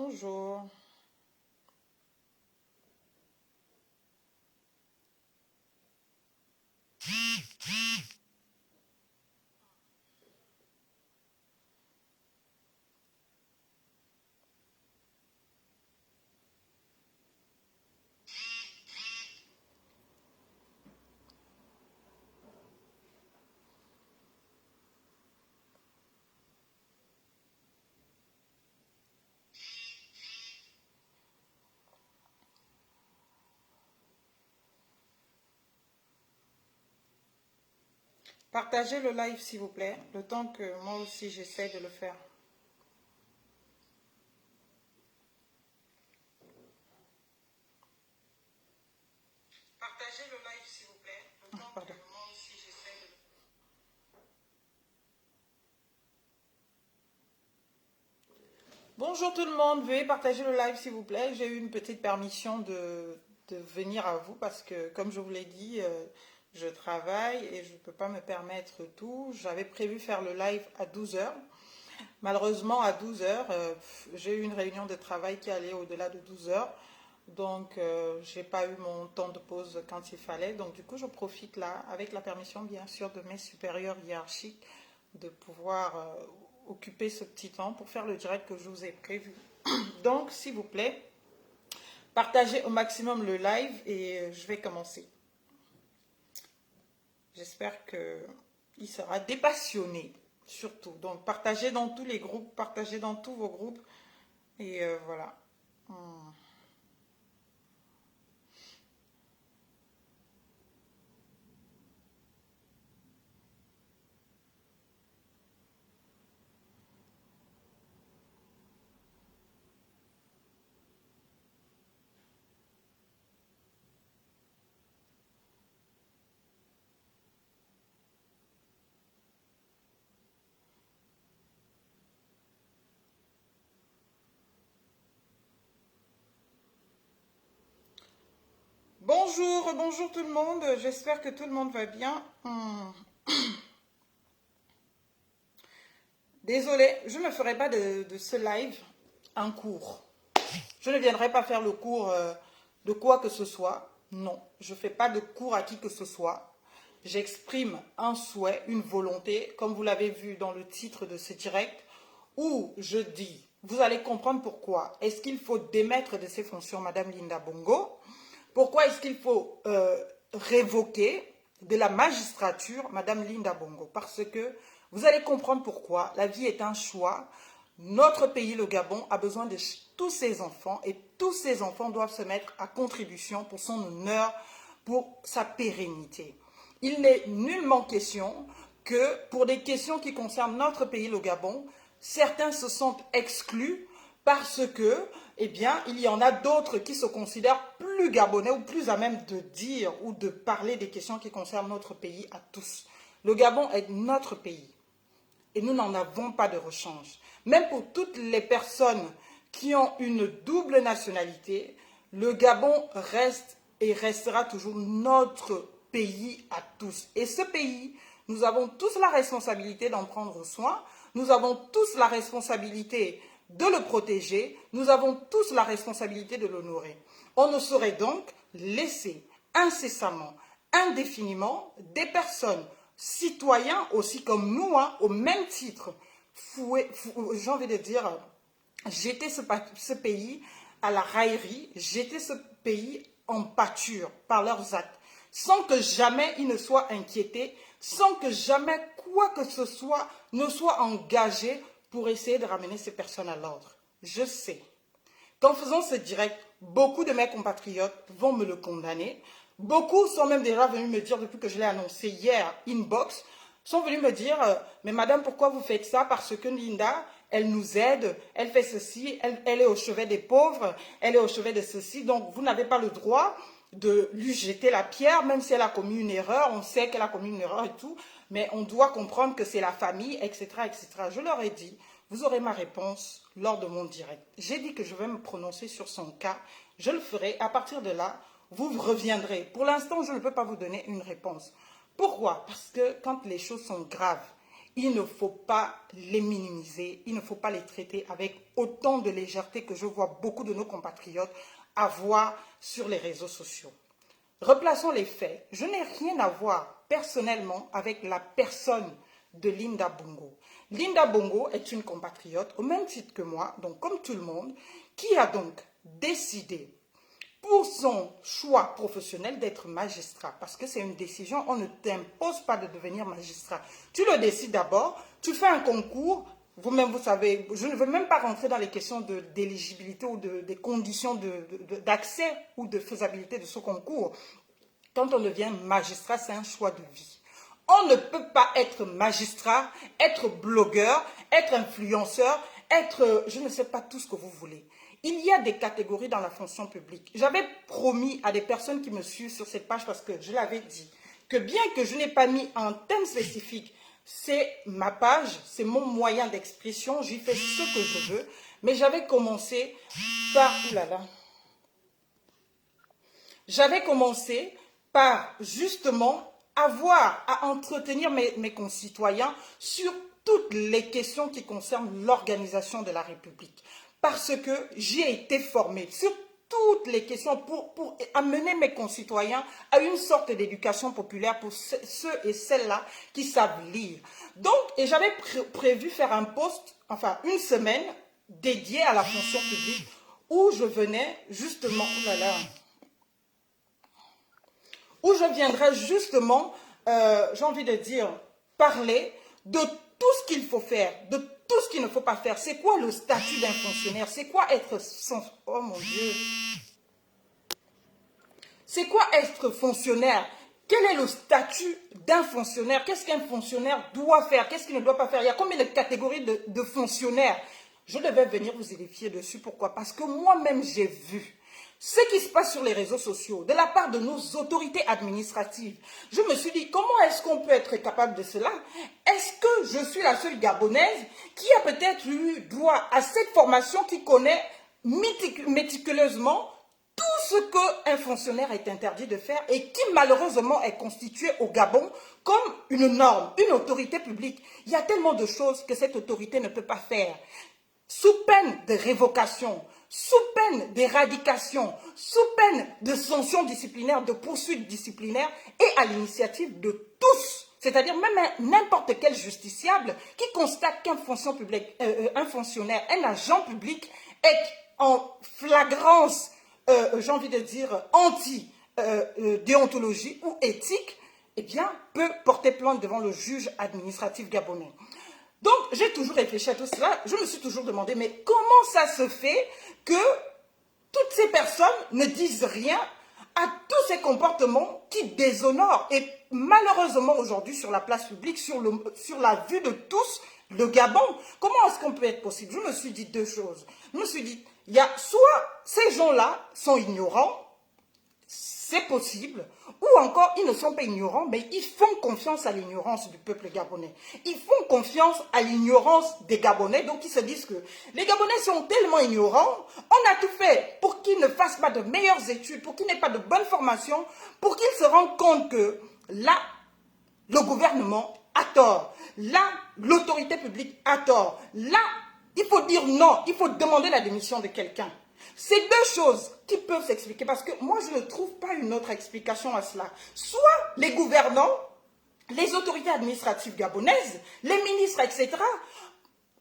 Bonjour. Partagez le live s'il vous plaît, le temps que moi aussi j'essaie de le faire. Partagez le live s'il vous plaît, le temps que moi aussi j'essaie de le faire. Bonjour tout le monde, veuillez partager le live s'il vous plaît. J'ai eu une petite permission de venir à vous parce que comme je vous l'ai dit, je travaille et je ne peux pas me permettre tout. J'avais prévu faire le live à 12 heures. Malheureusement, à 12 heures, j'ai eu une réunion de travail qui allait au-delà de 12 heures. Donc, je n'ai pas eu mon temps de pause quand il fallait. Donc, du coup, je profite là, avec la permission bien sûr de mes supérieurs hiérarchiques, de pouvoir occuper ce petit temps pour faire le direct que je vous ai prévu. Donc, s'il vous plaît, partagez au maximum le live et je vais commencer. J'espère qu'il sera dépassionné, surtout. Donc, partagez dans tous les groupes, partagez dans tous vos groupes. Et voilà. Bonjour, bonjour tout le monde. J'espère que tout le monde va bien. Désolée, je ne ferai pas de ce live en cours. Je ne viendrai pas faire le cours de quoi que ce soit. Non, je ne fais pas de cours à qui que ce soit. J'exprime un souhait, une volonté, comme vous l'avez vu dans le titre de ce direct, où je dis, vous allez comprendre pourquoi. Est-ce qu'il faut démettre de ses fonctions Madame Linda Bongo? Pourquoi est-ce qu'il faut révoquer de la magistrature Madame Linda Bongo? Parce que vous allez comprendre pourquoi. La vie est un choix. Notre pays, le Gabon, a besoin de tous ses enfants et tous ces enfants doivent se mettre à contribution pour son honneur, pour sa pérennité. Il n'est nullement question que pour des questions qui concernent notre pays, le Gabon, certains se sentent exclus parce que, eh bien, il y en a d'autres qui se considèrent plus gabonais ou plus à même de dire ou de parler des questions qui concernent notre pays à tous. Le Gabon est notre pays et nous n'en avons pas de rechange. Même pour toutes les personnes qui ont une double nationalité, le Gabon reste et restera toujours notre pays à tous. Et ce pays, nous avons tous la responsabilité d'en prendre soin, nous avons tous la responsabilité de le protéger, nous avons tous la responsabilité de l'honorer. On ne saurait donc laisser incessamment, indéfiniment, des personnes, citoyens aussi comme nous, hein, au même titre, j'ai envie de dire, jeter ce pays à la raillerie, jeter ce pays en pâture par leurs actes, sans que jamais ils ne soient inquiétés, sans que jamais quoi que ce soit ne soit engagé pour essayer de ramener ces personnes à l'ordre. Je sais qu'en faisant ce direct, beaucoup de mes compatriotes vont me le condamner. Beaucoup sont même déjà venus me dire, depuis que je l'ai annoncé hier, inbox, sont venus me dire, mais madame, pourquoi vous faites ça? Parce que Linda, elle nous aide, elle fait ceci, elle est au chevet des pauvres, elle est au chevet de ceci, donc vous n'avez pas le droit de lui jeter la pierre, même si elle a commis une erreur, on sait qu'elle a commis une erreur et tout, mais on doit comprendre que c'est la famille, etc., etc. Je leur ai dit, vous aurez ma réponse lors de mon direct. J'ai dit que je vais me prononcer sur son cas, je le ferai, à partir de là, vous reviendrez. Pour l'instant, je ne peux pas vous donner une réponse. Pourquoi? Parce que quand les choses sont graves il ne faut pas les minimiser, il ne faut pas les traiter avec autant de légèreté que je vois beaucoup de nos compatriotes avoir sur les réseaux sociaux. Replaçons les faits. Je n'ai rien à voir personnellement avec la personne de Linda Bongo. Linda Bongo est une compatriote au même titre que moi, donc comme tout le monde, qui a donc décidé pour son choix professionnel d'être magistrat, parce que c'est une décision, on ne t'impose pas de devenir magistrat. Tu le décides d'abord, tu fais un concours, vous-même vous savez, je ne veux même pas rentrer dans les questions d'éligibilité ou des conditions d'accès ou de faisabilité de ce concours. Quand on devient magistrat, c'est un choix de vie. On ne peut pas être magistrat, être blogueur, être influenceur, être, je ne sais pas tout ce que vous voulez. Il y a des catégories dans la fonction publique. J'avais promis à des personnes qui me suivent sur cette page, parce que je l'avais dit, que bien que je n'ai pas mis un thème spécifique, c'est ma page, c'est mon moyen d'expression, j'y fais ce que je veux, mais j'avais commencé par... Oulala. J'avais commencé par justement avoir à entretenir mes concitoyens sur toutes les questions qui concernent l'organisation de la République. Parce que j'ai été formée sur toutes les questions pour amener mes concitoyens à une sorte d'éducation populaire pour ceux et celles-là qui savent lire. Donc, et j'avais prévu faire un post, enfin une semaine dédiée à la fonction publique où je venais justement, où je viendrai justement, j'ai envie de dire, parler de tout ce qu'il faut faire, de tout ce qu'il ne faut pas faire. C'est quoi le statut d'un fonctionnaire? C'est quoi être... Oh mon Dieu! C'est quoi être fonctionnaire? Quel est le statut d'un fonctionnaire? Qu'est-ce qu'un fonctionnaire doit faire? Qu'est-ce qu'il ne doit pas faire? Il y a combien de catégories de fonctionnaires? Je devais venir vous édifier dessus. Pourquoi? Parce que moi-même, j'ai vu ce qui se passe sur les réseaux sociaux, de la part de nos autorités administratives. Je me suis dit, comment est-ce qu'on peut être capable de cela? Est-ce que je suis la seule Gabonaise qui a peut-être eu droit à cette formation, qui connaît méticuleusement tout ce qu'un fonctionnaire est interdit de faire et qui malheureusement est constitué au Gabon comme une norme, une autorité publique? Il y a tellement de choses que cette autorité ne peut pas faire. Sous peine de révocation, sous peine d'éradication, sous peine de sanctions disciplinaires, de poursuites disciplinaires et à l'initiative de tous, c'est-à-dire même n'importe quel justiciable qui constate qu'un fonctionnaire, un agent public est en flagrance, j'ai envie de dire, anti-déontologie ou éthique, eh bien, peut porter plainte devant le juge administratif gabonais. Donc, j'ai toujours réfléchi à tout cela. Je me suis toujours demandé, mais comment ça se fait que toutes ces personnes ne disent rien à tous ces comportements qui déshonorent? Et malheureusement, aujourd'hui, sur la place publique, sur la vue de tous, le Gabon, comment est-ce qu'on peut être possible? Je me suis dit deux choses. Je me suis dit, il y a soit ces gens-là sont ignorants, c'est possible, ou encore ils ne sont pas ignorants, mais ils font confiance à l'ignorance du peuple gabonais. Ils font confiance à l'ignorance des Gabonais, donc ils se disent que les Gabonais sont tellement ignorants, on a tout fait pour qu'ils ne fassent pas de meilleures études, pour qu'ils n'aient pas de bonne formation, pour qu'ils se rendent compte que là, le gouvernement a tort, là, l'autorité publique a tort, là, il faut dire non, il faut demander la démission de quelqu'un. C'est deux choses qui peuvent s'expliquer, parce que moi, je ne trouve pas une autre explication à cela. Soit les gouvernants, les autorités administratives gabonaises, les ministres, etc.,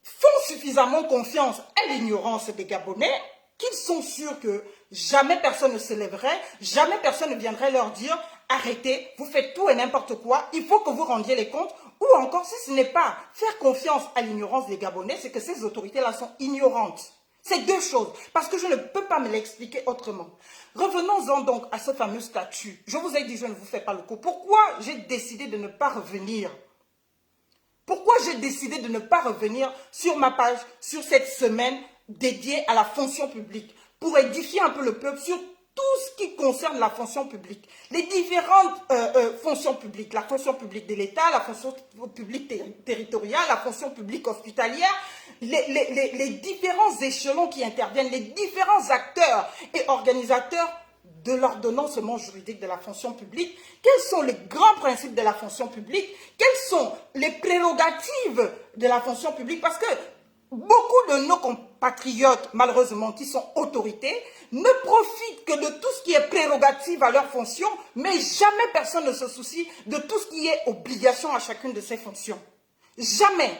font suffisamment confiance à l'ignorance des Gabonais, qu'ils sont sûrs que jamais personne ne se lèverait, jamais personne ne viendrait leur dire « Arrêtez, vous faites tout et n'importe quoi, il faut que vous rendiez les comptes ». Ou encore, si ce n'est pas faire confiance à l'ignorance des Gabonais, c'est que ces autorités-là sont ignorantes. C'est deux choses, parce que je ne peux pas me l'expliquer autrement. Revenons-en donc à ce fameux statut. Je vous ai dit, je ne vous fais pas le coup. Pourquoi j'ai décidé de ne pas revenir? Pourquoi j'ai décidé de ne pas revenir sur ma page, sur cette semaine dédiée à la fonction publique, pour édifier un peu le peuple sur tout ce qui concerne la fonction publique, les différentes fonctions publiques, la fonction publique de l'État, la fonction publique territoriale, la fonction publique hospitalière, les différents échelons qui interviennent, les différents acteurs et organisateurs de l'ordonnancement juridique de la fonction publique, quels sont les grands principes de la fonction publique, quelles sont les prérogatives de la fonction publique, parce que beaucoup de nos compatriotes, malheureusement, qui sont autorités, ne profitent que de tout ce qui est prérogative à leur fonction, mais jamais personne ne se soucie de tout ce qui est obligation à chacune de ces fonctions. Jamais.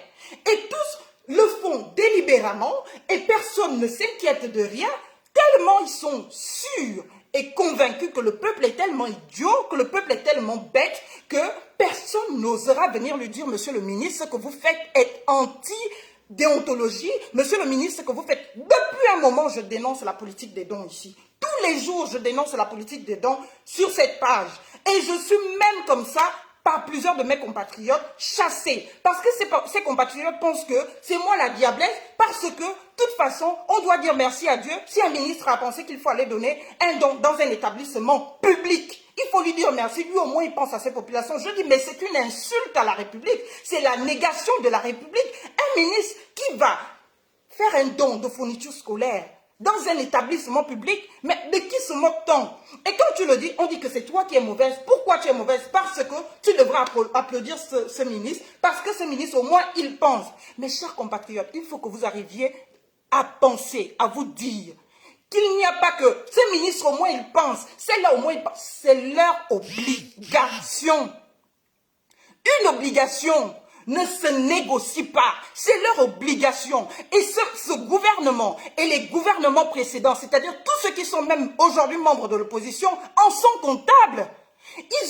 Et tous le font délibérément et personne ne s'inquiète de rien, tellement ils sont sûrs et convaincus que le peuple est tellement idiot, que le peuple est tellement bête, que personne n'osera venir lui dire, monsieur le ministre, ce que vous faites est anti-déontologie. Monsieur le ministre, ce que vous faites, depuis un moment, je dénonce la politique des dons ici. Tous les jours, je dénonce la politique des dons sur cette page. Et je suis même comme ça par plusieurs de mes compatriotes chassés. Parce que ces compatriotes pensent que c'est moi la diablesse, parce que, de toute façon, on doit dire merci à Dieu si un ministre a pensé qu'il faut aller donner un don dans un établissement public. Il faut lui dire merci, lui au moins il pense à ses populations. Je dis, mais c'est une insulte à la République, c'est la négation de la République. Un ministre qui va faire un don de fourniture scolaire dans un établissement public, mais de qui se moque-t-on? Et quand tu le dis, on dit que c'est toi qui es mauvaise. Pourquoi tu es mauvaise? Parce que tu devras applaudir ce ministre, parce que ce ministre, au moins, il pense. Mes chers compatriotes, il faut que vous arriviez à penser, à vous dire qu'il n'y a pas que ce ministre, au moins, il pense. C'est là, au moins, il pense. C'est leur obligation. Une obligation ne se négocie pas, c'est leur obligation. Et ce gouvernement et les gouvernements précédents, c'est-à-dire tous ceux qui sont même aujourd'hui membres de l'opposition, en sont comptables. Ils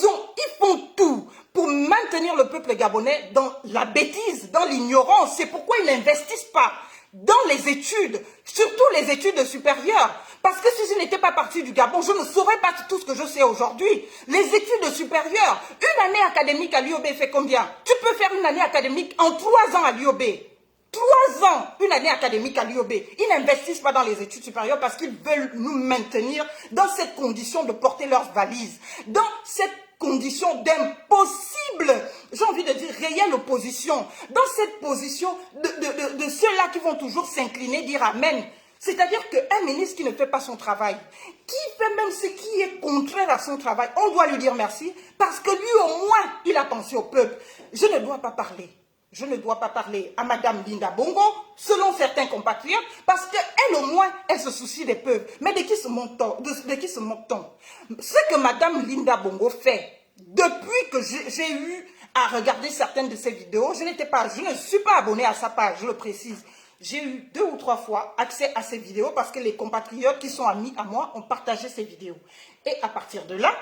font tout pour maintenir le peuple gabonais dans la bêtise, dans l'ignorance. C'est pourquoi ils n'investissent pas dans les études, surtout les études supérieures. Parce que si je n'étais pas partie du Gabon, je ne saurais pas tout ce que je sais aujourd'hui. Les études supérieures, une année académique à l'UOB fait combien? Tu peux faire une année académique en 3 ans à l'UOB. 3 ans, une année académique à l'UOB. Ils n'investissent pas dans les études supérieures parce qu'ils veulent nous maintenir dans cette condition de porter leurs valises, dans cette condition d'impossible, j'ai envie de dire réelle opposition, dans cette position de ceux-là qui vont toujours s'incliner, dire Amen. C'est-à-dire qu'un ministre qui ne fait pas son travail, qui fait même ce qui est contraire à son travail, on doit lui dire merci, parce que lui au moins, il a pensé au peuple. Je ne dois pas parler. Je ne dois pas parler à Madame Linda Bongo, selon certains compatriotes, parce qu'elle au moins, elle se soucie des peuples. Mais de qui se moque-t-on? Ce que Madame Linda Bongo fait, depuis que j'ai eu à regarder certaines de ses vidéos, je ne suis pas abonnée à sa page, je le précise. J'ai eu 2 ou 3 fois accès à ces vidéos parce que les compatriotes qui sont amis à moi ont partagé ces vidéos. Et à partir de là,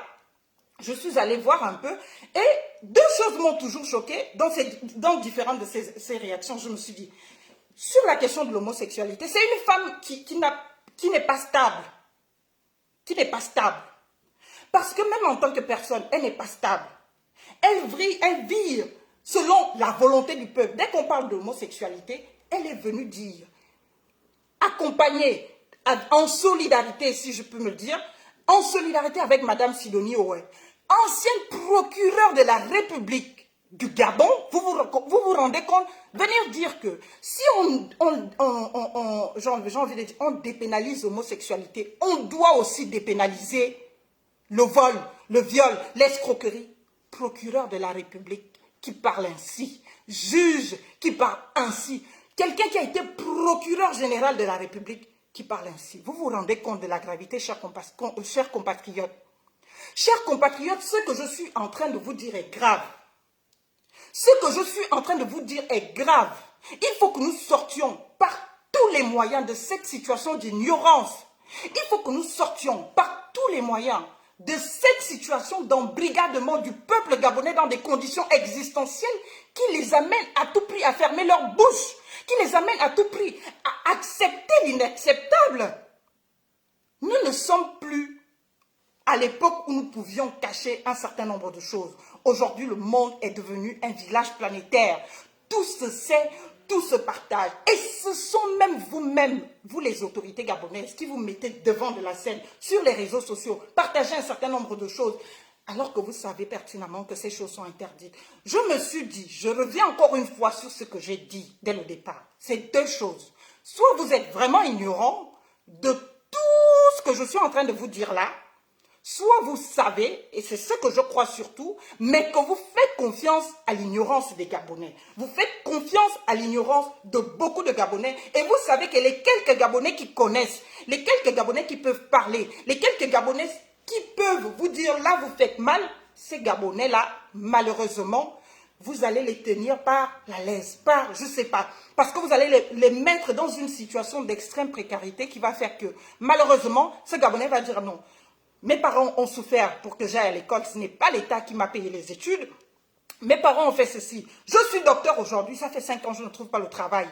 je suis allée voir un peu et 2 choses m'ont toujours choquée dans différentes de ces réactions. Je me suis dit, sur la question de l'homosexualité, c'est une femme qui n'est pas stable. Qui n'est pas stable. Parce que même en tant que personne, elle n'est pas stable. Elle vire selon la volonté du peuple. Dès qu'on parle d'homosexualité, elle est venue dire, accompagnée, en solidarité, si je peux me le dire, en solidarité avec Madame Sidonie Owen, ancienne procureure de la République du Gabon, vous vous rendez compte, venir dire que si j'ai envie de dire, on dépénalise l'homosexualité, on doit aussi dépénaliser le vol, le viol, l'escroquerie. Procureur de la République qui parle ainsi, juge qui parle ainsi, quelqu'un qui a été procureur général de la République qui parle ainsi. Vous vous rendez compte de la gravité, chers compatriotes? Chers compatriotes, ce que je suis en train de vous dire est grave. Ce que je suis en train de vous dire est grave. Il faut que nous sortions par tous les moyens de cette situation d'ignorance. Il faut que nous sortions par tous les moyens de cette situation d'embrigadement du peuple gabonais dans des conditions existentielles qui les amènent à tout prix à fermer leur bouche, qui les amènent à tout prix à accepter l'inacceptable. Nous ne sommes plus à l'époque où nous pouvions cacher un certain nombre de choses. Aujourd'hui, le monde est devenu un village planétaire. Tout se sait, tout se partage. Et ce sont même vous-même, vous les autorités gabonaises, qui vous mettez devant de la scène, sur les réseaux sociaux, partagez un certain nombre de choses, alors que vous savez pertinemment que ces choses sont interdites. Je me suis dit, je reviens encore une fois sur ce que j'ai dit dès le départ. C'est 2 choses. Soit vous êtes vraiment ignorant de tout ce que je suis en train de vous dire là, soit vous savez, et c'est ce que je crois surtout, mais que vous faites confiance à l'ignorance des Gabonais. Vous faites confiance à l'ignorance de beaucoup de Gabonais, et vous savez que les quelques Gabonais qui connaissent, les quelques Gabonais qui peuvent parler, les quelques Gabonais qui peuvent vous dire là vous faites mal, ces Gabonais-là, malheureusement, vous allez les tenir par la laisse, par, je ne sais pas, parce que vous allez les mettre dans une situation d'extrême précarité qui va faire que, malheureusement, ce Gabonais va dire non. Mes parents ont souffert pour que j'aille à l'école, ce n'est pas l'État qui m'a payé les études. Mes parents ont fait ceci. Je suis docteur aujourd'hui, ça fait 5 ans que je ne trouve pas le travail.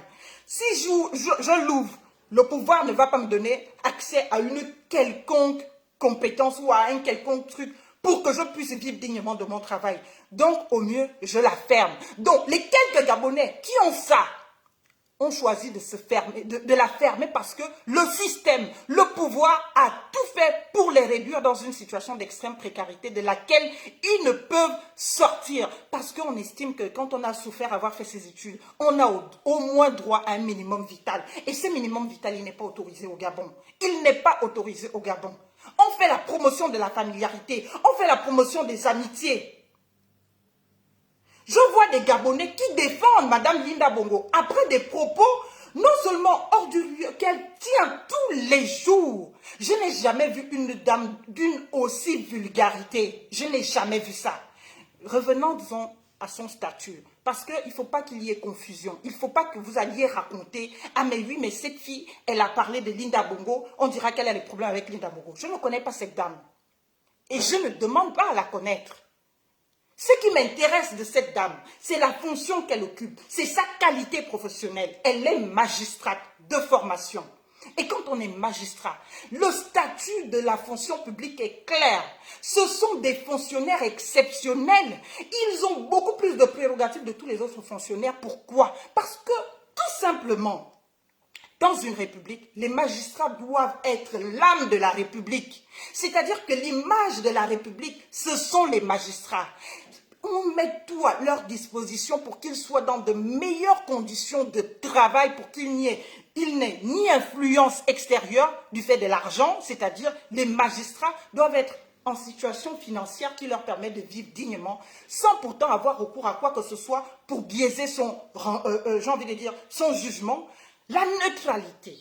Si je l'ouvre, le pouvoir ne va pas me donner accès à une quelconque compétence ou à un quelconque truc pour que je puisse vivre dignement de mon travail. Donc, au mieux, je la ferme. Donc, les quelques Gabonais qui ont ça, ont choisi de se fermer, de la fermer parce que le système, le pouvoir a tout fait pour les réduire dans une situation d'extrême précarité de laquelle ils ne peuvent sortir. Parce qu'on estime que quand on a souffert avoir fait ses études, on a au moins droit à un minimum vital. Et ce minimum vital, il n'est pas autorisé au Gabon. Il n'est pas autorisé au Gabon. On fait la promotion de la familiarité, on fait la promotion des amitiés. Je vois des Gabonais qui défendent Madame Linda Bongo après des propos non seulement hors du lieu qu'elle tient tous les jours. Je n'ai jamais vu une dame d'une aussi vulgarité. Je n'ai jamais vu ça. Revenons, disons, à son statut. Parce qu'il ne faut pas qu'il y ait confusion. Il ne faut pas que vous alliez raconter « Ah mais oui, mais cette fille, elle a parlé de Linda Bongo. On dira qu'elle a des problèmes avec Linda Bongo. » Je ne connais pas cette dame. Et je ne demande pas à la connaître. Ce qui m'intéresse de cette dame, c'est la fonction qu'elle occupe, c'est sa qualité professionnelle. Elle est magistrate de formation. Et quand on est magistrat, le statut de la fonction publique est clair. Ce sont des fonctionnaires exceptionnels. Ils ont beaucoup plus de prérogatives de tous les autres fonctionnaires. Pourquoi? Parce que, tout simplement, dans une république, les magistrats doivent être l'âme de la république. C'est-à-dire que l'image de la république, ce sont les magistrats. On met tout à leur disposition pour qu'ils soient dans de meilleures conditions de travail, pour qu'il n'y ait ni influence extérieure du fait de l'argent, c'est-à-dire les magistrats doivent être en situation financière qui leur permet de vivre dignement, sans pourtant avoir recours à quoi que ce soit pour biaiser son, j'ai envie de dire, son jugement. La neutralité,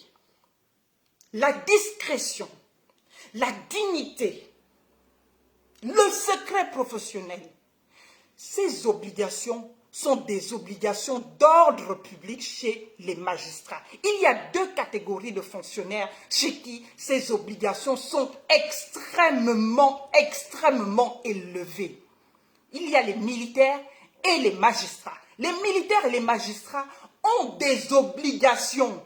la discrétion, la dignité, le secret professionnel, ces obligations sont des obligations d'ordre public chez les magistrats. Il y a 2 catégories de fonctionnaires chez qui ces obligations sont extrêmement élevées. Il y a les militaires et les magistrats. Les militaires et les magistrats ont des obligations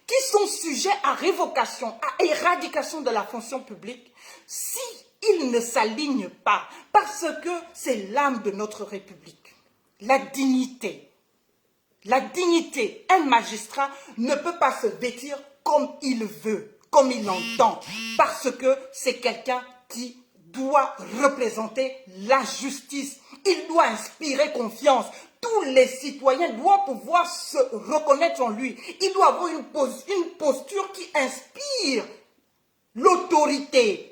qui sont sujets à révocation, à éradication de la fonction publique si ils ne s'alignent pas, parce que c'est l'âme de notre République. La dignité. La dignité. Un magistrat ne peut pas se vêtir comme il veut, comme il l'entend, parce que c'est quelqu'un qui doit représenter la justice. Il doit inspirer confiance. Tous les citoyens doivent pouvoir se reconnaître en lui. Il doit avoir une posture qui inspire l'autorité.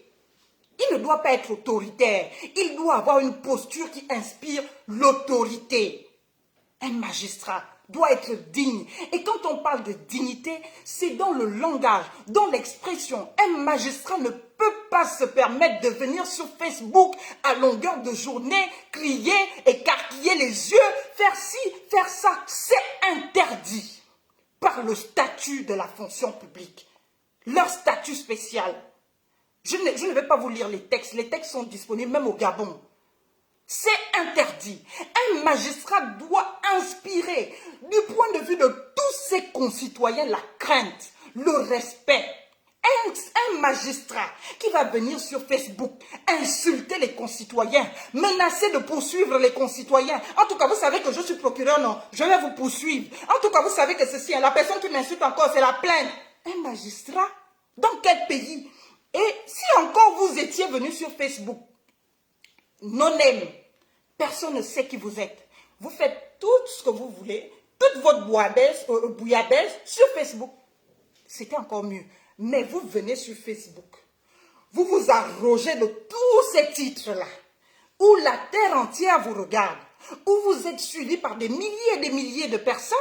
Il ne doit pas être autoritaire. Il doit avoir une posture qui inspire l'autorité. Un magistrat doit être digne. Et quand on parle de dignité, c'est dans le langage, dans l'expression. Un magistrat ne peut pas se permettre de venir sur Facebook à longueur de journée, crier, écarquiller les yeux, faire ci, faire ça. C'est interdit par le statut de la fonction publique. Leur statut spécial. Je ne vais pas vous lire les textes sont disponibles même au Gabon. C'est interdit. Un magistrat doit inspirer, du point de vue de tous ses concitoyens, la crainte, le respect. Un magistrat qui va venir sur Facebook insulter les concitoyens, menacer de poursuivre les concitoyens. En tout cas, vous savez que je suis procureur, non, je vais vous poursuivre. En tout cas, vous savez que ceci, la personne qui m'insulte encore, c'est la plainte. Un magistrat? Dans quel pays? Et si encore vous étiez venu sur Facebook, non-name, personne ne sait qui vous êtes. Vous faites tout ce que vous voulez, toute votre bouillabaisse sur Facebook. C'était encore mieux. Mais vous venez sur Facebook. Vous vous arrogez de tous ces titres-là, où la terre entière vous regarde, où vous êtes suivis par des milliers et des milliers de personnes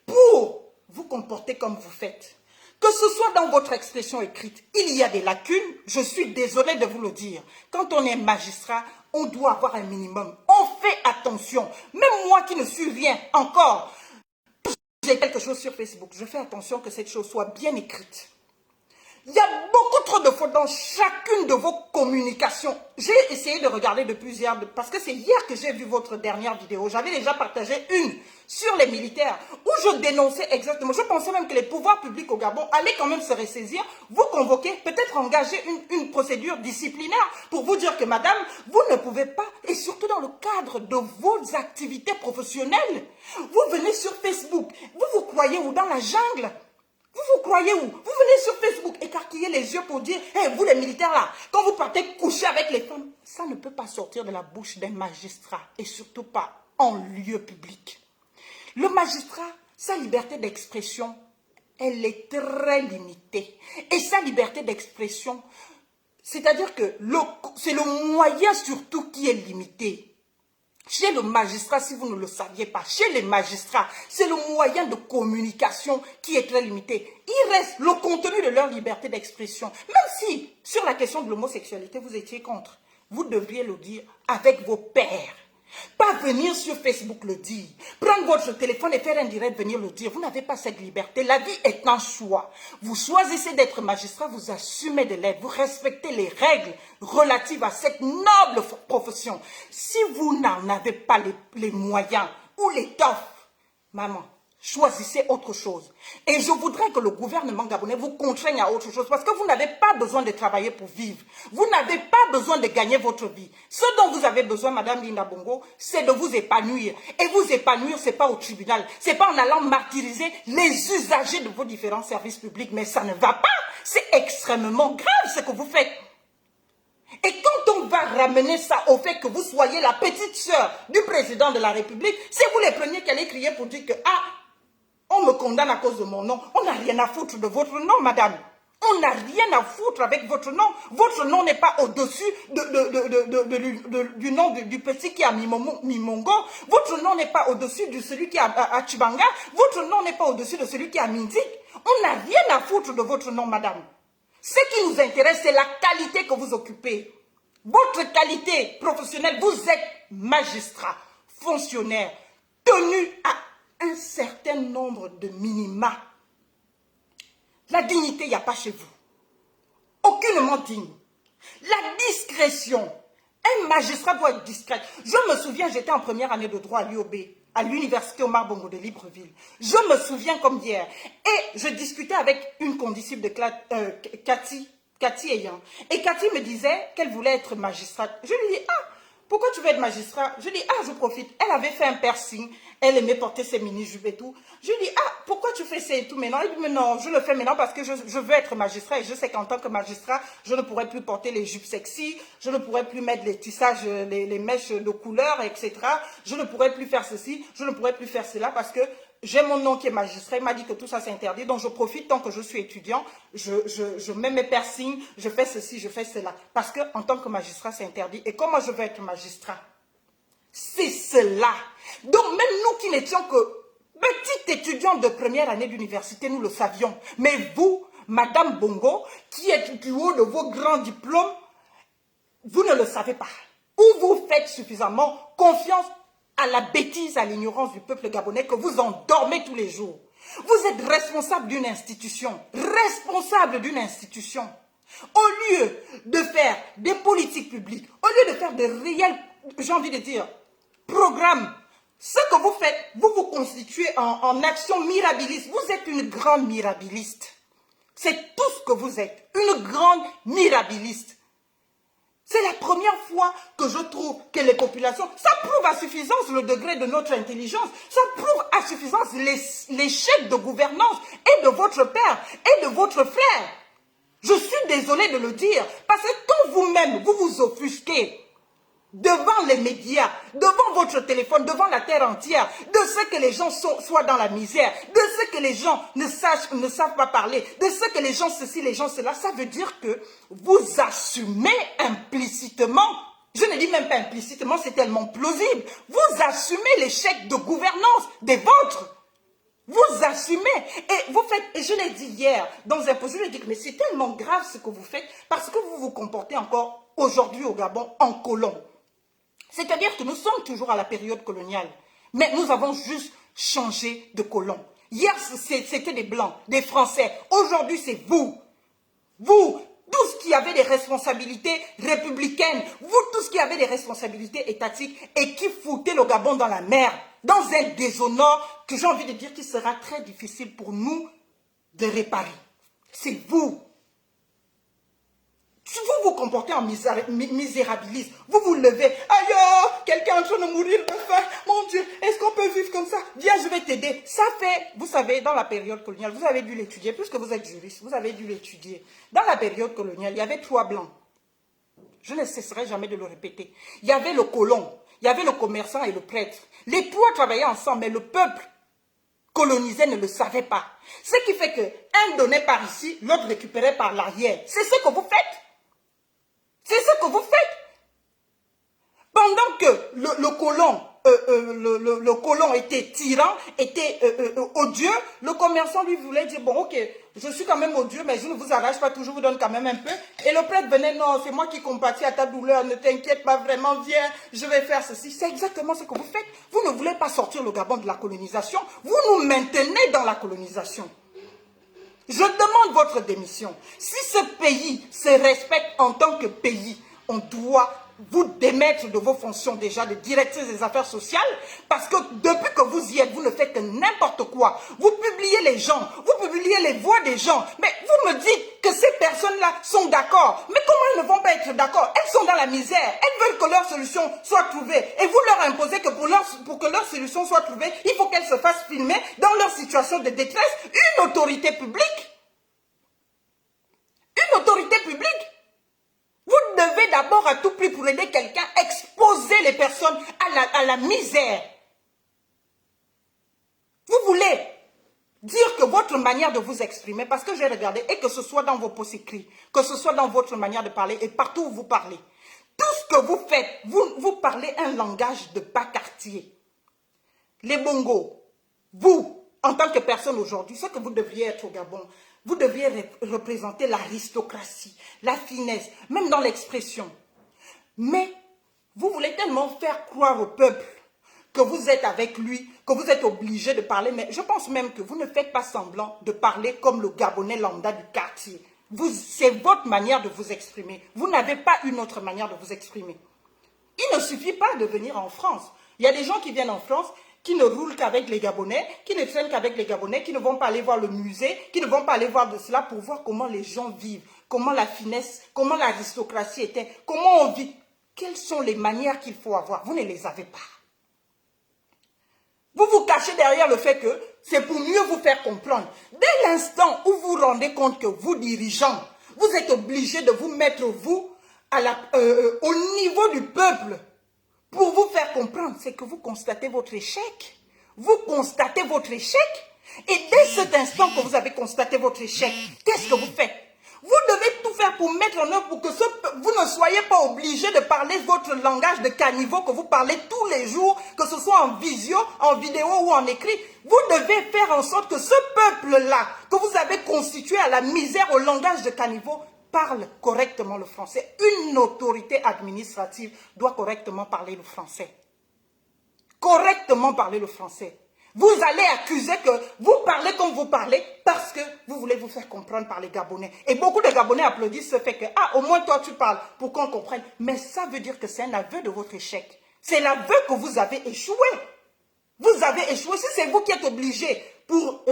pour vous comporter comme vous faites. Que ce soit dans votre expression écrite, il y a des lacunes, je suis désolée de vous le dire. Quand on est magistrat, on doit avoir un minimum. On fait attention. Même moi qui ne suis rien encore, j'ai quelque chose sur Facebook, je fais attention que cette chose soit bien écrite. Il y a beaucoup trop de fautes dans chacune de vos communications. J'ai essayé de regarder de plusieurs, parce que c'est hier que j'ai vu votre dernière vidéo. J'avais déjà partagé une sur les militaires, où je dénonçais exactement. Je pensais même que les pouvoirs publics au Gabon allaient quand même se ressaisir, vous convoquer, peut-être engager une procédure disciplinaire pour vous dire que madame, vous ne pouvez pas, et surtout dans le cadre de vos activités professionnelles, vous venez sur Facebook, vous croyez où dans la jungle? Vous croyez où? Vous venez sur Facebook, écarquiller les yeux pour dire, hey, vous les militaires là, quand vous partez coucher avec les femmes, ça ne peut pas sortir de la bouche d'un magistrat, et surtout pas en lieu public. Le magistrat, sa liberté d'expression, elle est très limitée. Et sa liberté d'expression, c'est-à-dire que c'est le moyen surtout qui est limité. Chez le magistrat, si vous ne le saviez pas, chez les magistrats, c'est le moyen de communication qui est très limité. Il reste le contenu de leur liberté d'expression. Même si, sur la question de l'homosexualité, vous étiez contre, vous devriez le dire avec vos pairs. Pas venir sur Facebook le dire, prendre votre téléphone et faire un direct, venir le dire. Vous n'avez pas cette liberté. La vie est un choix. Vous choisissez d'être magistrat, vous assumez de l'être, vous respectez les règles relatives à cette noble profession. Si vous n'en avez pas les moyens ou l'étoffe, maman, choisissez autre chose. Et je voudrais que le gouvernement gabonais vous contraigne à autre chose parce que vous n'avez pas besoin de travailler pour vivre. Vous n'avez pas besoin de gagner votre vie. Ce dont vous avez besoin, Madame Linda Bongo, c'est de vous épanouir. Et vous épanouir, ce n'est pas au tribunal. Ce n'est pas en allant martyriser les usagers de vos différents services publics. Mais ça ne va pas. C'est extrêmement grave ce que vous faites. Et quand on va ramener ça au fait que vous soyez la petite sœur du président de la République, c'est vous les premiers qui allez crier pour dire que « Ah, on me condamne à cause de mon nom. » On n'a rien à foutre de votre nom, madame. On n'a rien à foutre avec votre nom. Votre nom n'est pas au-dessus du nom du petit qui est à Mimongo. Votre nom n'est pas au-dessus de celui qui est à Chibanga. Votre nom n'est pas au-dessus de celui qui est à Mindik. On n'a rien à foutre de votre nom, madame. Ce qui nous intéresse, c'est la qualité que vous occupez. Votre qualité professionnelle, vous êtes magistrat, fonctionnaire, tenu à un certain nombre de minima. La dignité, il n'y a pas chez vous. Aucunement digne. La discrétion. Un magistrat doit être discret. Je me souviens, j'étais en première année de droit à l'UOB, à l'université Omar Bongo de Libreville. Je me souviens comme hier. Et je discutais avec une condisciple de Cathy Ayant. Et Cathy me disait qu'elle voulait être magistrate. Je lui dis, ah, pourquoi tu veux être magistrat? Je dis, ah, je profite. Elle avait fait un piercing. Elle aimait porter ses mini-jupes et tout. Je lui dis, ah, pourquoi tu fais ça et tout maintenant? Elle dit, mais non, je le fais maintenant parce que je veux être magistrat. Et je sais qu'en tant que magistrat, je ne pourrai plus porter les jupes sexy. Je ne pourrai plus mettre les tissages, les mèches de couleur, etc. Je ne pourrai plus faire ceci. Je ne pourrai plus faire cela parce que j'ai mon nom qui est magistrat. Il m'a dit que tout ça c'est interdit. Donc je profite tant que je suis étudiant. Je mets mes piercings. Je fais ceci, je fais cela. Parce que en tant que magistrat, c'est interdit. Et comment je veux être magistrat? C'est cela. Donc même nous qui n'étions que petites étudiantes de première année d'université, nous le savions. Mais vous, Madame Bongo, qui êtes du haut de vos grands diplômes, vous ne le savez pas. Ou vous faites suffisamment confiance à la bêtise, à l'ignorance du peuple gabonais que vous endormez tous les jours. Vous êtes responsable d'une institution. Responsable d'une institution. Au lieu de faire des politiques publiques, au lieu de faire des réels, j'ai envie de dire, programmes, ce que vous faites, vous vous constituez en action mirabiliste. Vous êtes une grande mirabiliste. C'est tout ce que vous êtes. Une grande mirabiliste. C'est la première fois que je trouve que les populations, ça prouve à suffisance le degré de notre intelligence, ça prouve à suffisance l'échec de gouvernance et de votre père et de votre frère. Je suis désolée de le dire, parce que quand vous-même, vous vous offusquez devant les médias, devant votre téléphone, devant la terre entière, de ce que les gens soient dans la misère, de ce que les gens ne savent pas parler, de ce que les gens ceci, les gens cela, ça veut dire que vous assumez implicitement implicitement, je ne dis même pas implicitement, c'est tellement plausible, vous assumez l'échec de gouvernance des vôtres. Vous assumez et vous faites, et je l'ai dit hier dans un post, je l'ai dit que mais c'est tellement grave ce que vous faites parce que vous vous comportez encore aujourd'hui au Gabon en colon. C'est-à-dire que nous sommes toujours à la période coloniale, mais nous avons juste changé de colon. Hier, c'était des Blancs, des Français. Aujourd'hui, c'est vous. Vous, tous qui avez des responsabilités républicaines, vous tous qui avez des responsabilités étatiques et qui foutez le Gabon dans la mer, dans un déshonneur que j'ai envie de dire qu'il sera très difficile pour nous de réparer. C'est vous. Si vous vous comportez en misérabiliste, vous vous levez, aïe, quelqu'un est en train de mourir de faim, mon Dieu, est-ce qu'on peut vivre comme ça? Viens, je vais t'aider. Ça fait, vous savez, dans la période coloniale, vous avez dû l'étudier, puisque vous êtes juriste, vous avez dû l'étudier. Dans la période coloniale, il y avait 3 blancs. Je ne cesserai jamais de le répéter. Il y avait le colon, il y avait le commerçant et le prêtre. Les 3 travaillaient ensemble, mais le peuple colonisé ne le savait pas. Ce qui fait qu'un donnait par ici, l'autre récupérait par l'arrière. C'est ce que vous faites. C'est ce que vous faites. Pendant que le colon était tyran, était odieux, le commerçant lui voulait dire, bon ok, je suis quand même odieux, mais je ne vous arrache pas tout, je vous donne quand même un peu. Et le prêtre venait, non, c'est moi qui compatis à ta douleur, ne t'inquiète pas vraiment, viens, je vais faire ceci. C'est exactement ce que vous faites. Vous ne voulez pas sortir le Gabon de la colonisation, vous nous maintenez dans la colonisation. Je demande votre démission. Si ce pays se respecte en tant que pays, on doit vous démettre de vos fonctions déjà de directrice des affaires sociales, parce que depuis que vous y êtes, vous ne faites que n'importe quoi. Vous publiez les gens, vous publiez les voix des gens, mais vous me dites que ces personnes-là sont d'accord. Mais comment elles ne vont pas être d'accord? Elles sont dans la misère, elles veulent que leur solution soit trouvée, et vous leur imposez que pour que leur solution soit trouvée, il faut qu'elles se fassent filmer dans leur situation de détresse. Une autorité publique, vous devez d'abord à tout prix pour aider quelqu'un exposer les personnes à la misère. Vous voulez dire que votre manière de vous exprimer, parce que j'ai regardé, et que ce soit dans vos posts écrits, que ce soit dans votre manière de parler, et partout où vous parlez, tout ce que vous faites, vous parlez un langage de bas quartier. Les bongos, vous, en tant que personne aujourd'hui, ce que vous devriez être au Gabon, vous devriez représenter l'aristocratie, la finesse, même dans l'expression. Mais vous voulez tellement faire croire au peuple que vous êtes avec lui, que vous êtes obligé de parler. Mais je pense même que vous ne faites pas semblant de parler comme le Gabonais lambda du quartier. C'est votre manière de vous exprimer. Vous n'avez pas une autre manière de vous exprimer. Il ne suffit pas de venir en France. Il y a des gens qui viennent en France, qui ne roulent qu'avec les Gabonais, qui ne traînent qu'avec les Gabonais, qui ne vont pas aller voir le musée, qui ne vont pas aller voir de cela pour voir comment les gens vivent, comment la finesse, comment l'aristocratie était, comment on vit. Quelles sont les manières qu'il faut avoir? Vous ne les avez pas. Vous vous cachez derrière le fait que c'est pour mieux vous faire comprendre. Dès l'instant où vous vous rendez compte que vous, dirigeants, vous êtes obligés de vous mettre, vous, au niveau du peuple, pour vous faire comprendre, c'est que vous constatez votre échec. Vous constatez votre échec. Et dès cet instant que vous avez constaté votre échec, qu'est-ce que vous faites? Vous devez tout faire pour mettre en œuvre pour que vous ne soyez pas obligé de parler votre langage de caniveau que vous parlez tous les jours, que ce soit en visio, en vidéo ou en écrit. Vous devez faire en sorte que ce peuple-là, que vous avez constitué à la misère au langage de caniveau, parle correctement le français. Une autorité administrative doit correctement parler le français. Correctement parler le français. Vous allez accuser que vous parlez comme vous parlez parce que vous voulez vous faire comprendre par les Gabonais. Et beaucoup de Gabonais applaudissent ce fait que, ah, au moins toi tu parles pour qu'on comprenne. Mais ça veut dire que c'est un aveu de votre échec. C'est l'aveu que vous avez échoué. Vous avez échoué. Si c'est vous qui êtes obligé pour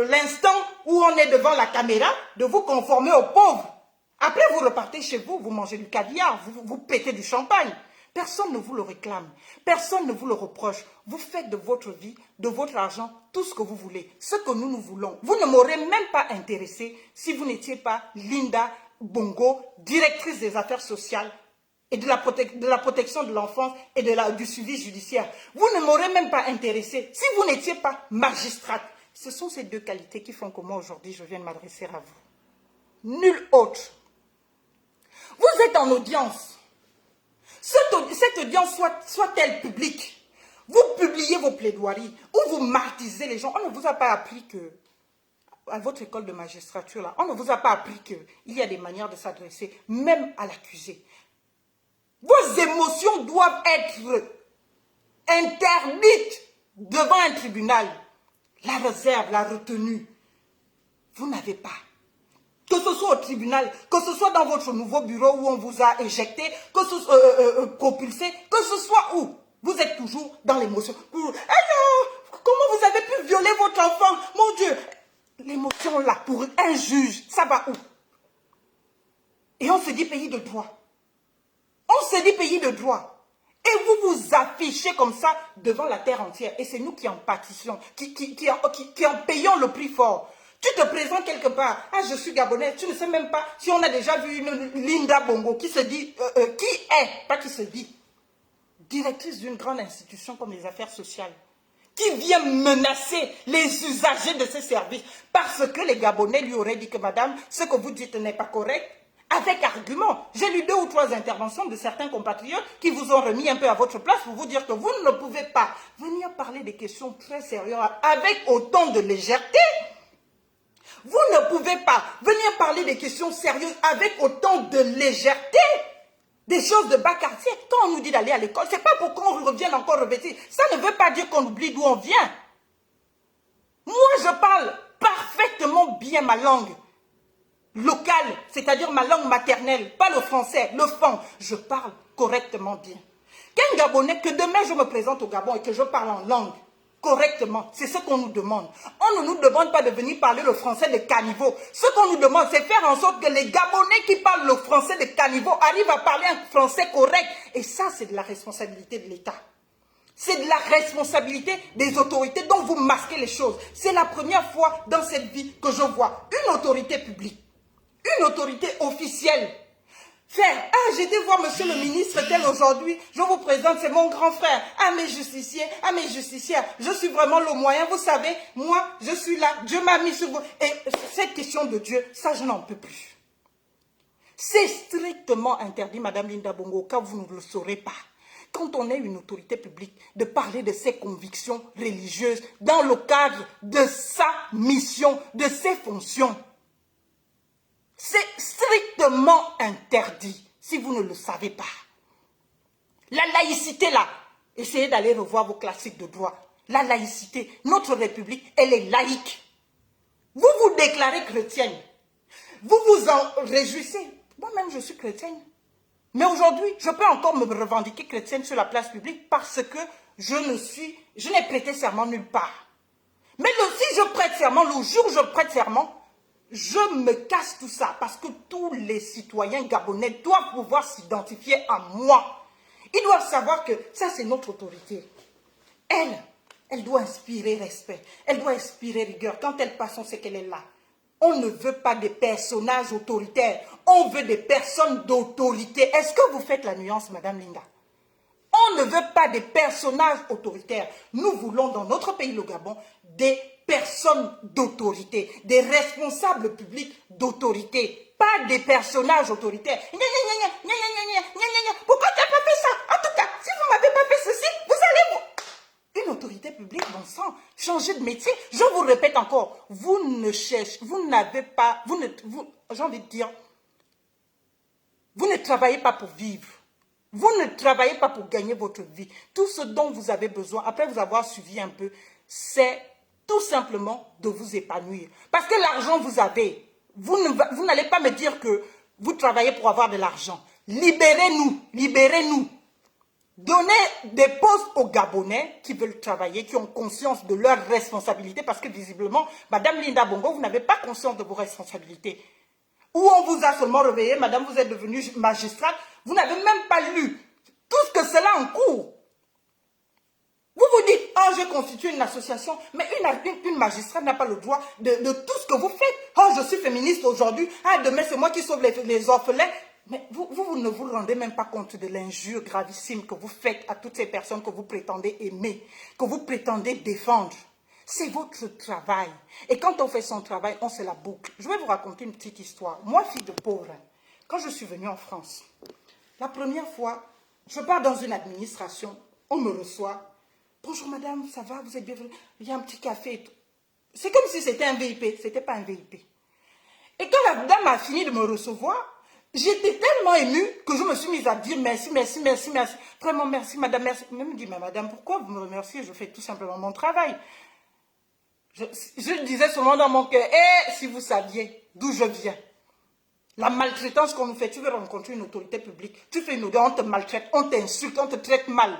l'instant où on est devant la caméra de vous conformer aux pauvres. Après, vous repartez chez vous, vous mangez du caviar, vous pétez du champagne. Personne ne vous le réclame, personne ne vous le reproche. Vous faites de votre vie, de votre argent, tout ce que vous voulez, ce que nous voulons. Vous ne m'aurez même pas intéressé si vous n'étiez pas Linda Bongo, directrice des affaires sociales et de la protection de l'enfance et du suivi judiciaire. Vous ne m'aurez même pas intéressé si vous n'étiez pas magistrate. Ce sont ces 2 qualités qui font que moi aujourd'hui je viens de m'adresser à vous. Nul autre. Vous êtes en audience. Cette audience soit-elle publique. Vous publiez vos plaidoiries ou vous martyrisez les gens. On ne vous a pas appris que, à votre école de magistrature, là, on ne vous a pas appris qu'il y a des manières de s'adresser, même à l'accusé. Vos émotions doivent être interdites devant un tribunal. La réserve, la retenue, vous n'avez pas. Que ce soit au tribunal, que ce soit dans votre nouveau bureau où on vous a éjecté, que ce soit propulsé, que ce soit où, vous êtes toujours dans l'émotion. Alors, comment vous avez pu violer votre enfant? Mon Dieu, l'émotion là, pour un juge, ça va où? Et on se dit pays de droit. On se dit pays de droit. Et vous vous affichez comme ça devant la terre entière. Et c'est nous qui en pâtissons, qui en payons le prix fort. Tu te présentes quelque part. Ah, je suis Gabonais. Tu ne sais même pas si on a déjà vu une Linda Bongo qui se dit, qui est, pas qui se dit, directrice d'une grande institution comme les affaires sociales, qui vient menacer les usagers de ces services parce que les Gabonais lui auraient dit que madame, ce que vous dites n'est pas correct. Avec argument. J'ai lu 2 ou 3 interventions de certains compatriotes qui vous ont remis un peu à votre place pour vous dire que vous ne pouvez pas venir parler des questions très sérieuses avec autant de légèreté. Vous ne pouvez pas venir parler des questions sérieuses avec autant de légèreté. Des choses de bas quartier. Quand on nous dit d'aller à l'école, c'est pas pour qu'on revienne encore revêtir. Ça ne veut pas dire qu'on oublie d'où on vient. Moi, je parle parfaitement bien ma langue locale, c'est-à-dire ma langue maternelle, pas le français, le fang. Je parle correctement bien. Qu'un Gabonais, que demain je me présente au Gabon et que je parle en langue correctement, c'est ce qu'on nous demande. On ne nous demande pas de venir parler le français de caniveau. Ce qu'on nous demande, c'est faire en sorte que les Gabonais qui parlent le français de caniveau arrivent à parler un français correct. Et ça, c'est de la responsabilité de l'État. C'est de la responsabilité des autorités dont vous masquez les choses. C'est la première fois dans cette vie que je vois une autorité publique, une autorité officielle, faire, ah, j'ai été voir monsieur le ministre tel aujourd'hui, je vous présente, c'est mon grand frère, ah mes justiciers, ah mes justicières, je suis vraiment le moyen, vous savez, moi, je suis là, Dieu m'a mis sur vous. Et cette question de Dieu, ça, je n'en peux plus. C'est strictement interdit, madame Linda Bongo, car vous ne le saurez pas. Quand on est une autorité publique, de parler de ses convictions religieuses dans le cadre de sa mission, de ses fonctions. C'est strictement interdit, si vous ne le savez pas. La laïcité, là, essayez d'aller revoir vos classiques de droit. La laïcité, notre République, elle est laïque. Vous vous déclarez chrétienne. Vous vous en réjouissez. Moi-même, je suis chrétienne. Mais aujourd'hui, je peux encore me revendiquer chrétienne sur la place publique parce que je n'ai prêté serment nulle part. Mais si je prête serment, le jour où je prête serment, je me casse tout ça parce que tous les citoyens gabonais doivent pouvoir s'identifier à moi. Ils doivent savoir que ça, c'est notre autorité. Elle doit inspirer respect. Elle doit inspirer rigueur. Quand elle passe, on sait qu'elle est là. On ne veut pas des personnages autoritaires. On veut des personnes d'autorité. Est-ce que vous faites la nuance, madame Linda? On ne veut pas des personnages autoritaires. Nous voulons dans notre pays, le Gabon, des personnes d'autorité, des responsables publics d'autorité, pas des personnages autoritaires. Pourquoi tu n'as pas fait ça? En tout cas, si vous ne m'avez pas fait ceci, vous allez vous... Une autorité publique, bon sang, changer de métier. Je vous répète encore, vous ne cherchez, vous n'avez pas, j'ai envie de dire, vous ne travaillez pas pour vivre. Vous ne travaillez pas pour gagner votre vie. Tout ce dont vous avez besoin, après vous avoir suivi un peu, c'est tout simplement de vous épanouir. Parce que l'argent, vous avez. Vous n'allez pas me dire que vous travaillez pour avoir de l'argent. Libérez-nous, libérez-nous. Donnez des postes aux Gabonais qui veulent travailler, qui ont conscience de leurs responsabilités, parce que visiblement, madame Linda Bongo, vous n'avez pas conscience de vos responsabilités. Ou on vous a seulement réveillé, madame, vous êtes devenue magistrate, vous n'avez même pas lu tout ce que cela en cours. Vous vous dites, ah, je constitue une association, mais une magistrate n'a pas le droit de tout ce que vous faites. Oh, je suis féministe aujourd'hui, ah, demain c'est moi qui sauve les orphelins. Mais vous ne vous rendez même pas compte de l'injure gravissime que vous faites à toutes ces personnes que vous prétendez aimer, que vous prétendez défendre. C'est votre travail. Et quand on fait son travail, on se la boucle. Je vais vous raconter une petite histoire. Moi, fille de pauvre, quand je suis venue en France, la première fois, Je pars dans une administration, on me reçoit. Bonjour madame, ça va, vous êtes bienvenue. Il y a un petit café et tout. C'est comme si c'était un VIP, ce n'était pas un VIP. Et quand la dame a fini de me recevoir, j'étais tellement émue que je me suis mise à dire merci, merci, merci, merci. Vraiment merci madame, merci. Elle me dit, mais madame, pourquoi vous me remerciez? Je fais tout simplement mon travail. Je disais souvent dans mon cœur, si vous saviez d'où je viens, la maltraitance qu'on nous fait, tu veux rencontrer une autorité publique, tu fais une audience, on te maltraite, on t'insulte, on te traite mal.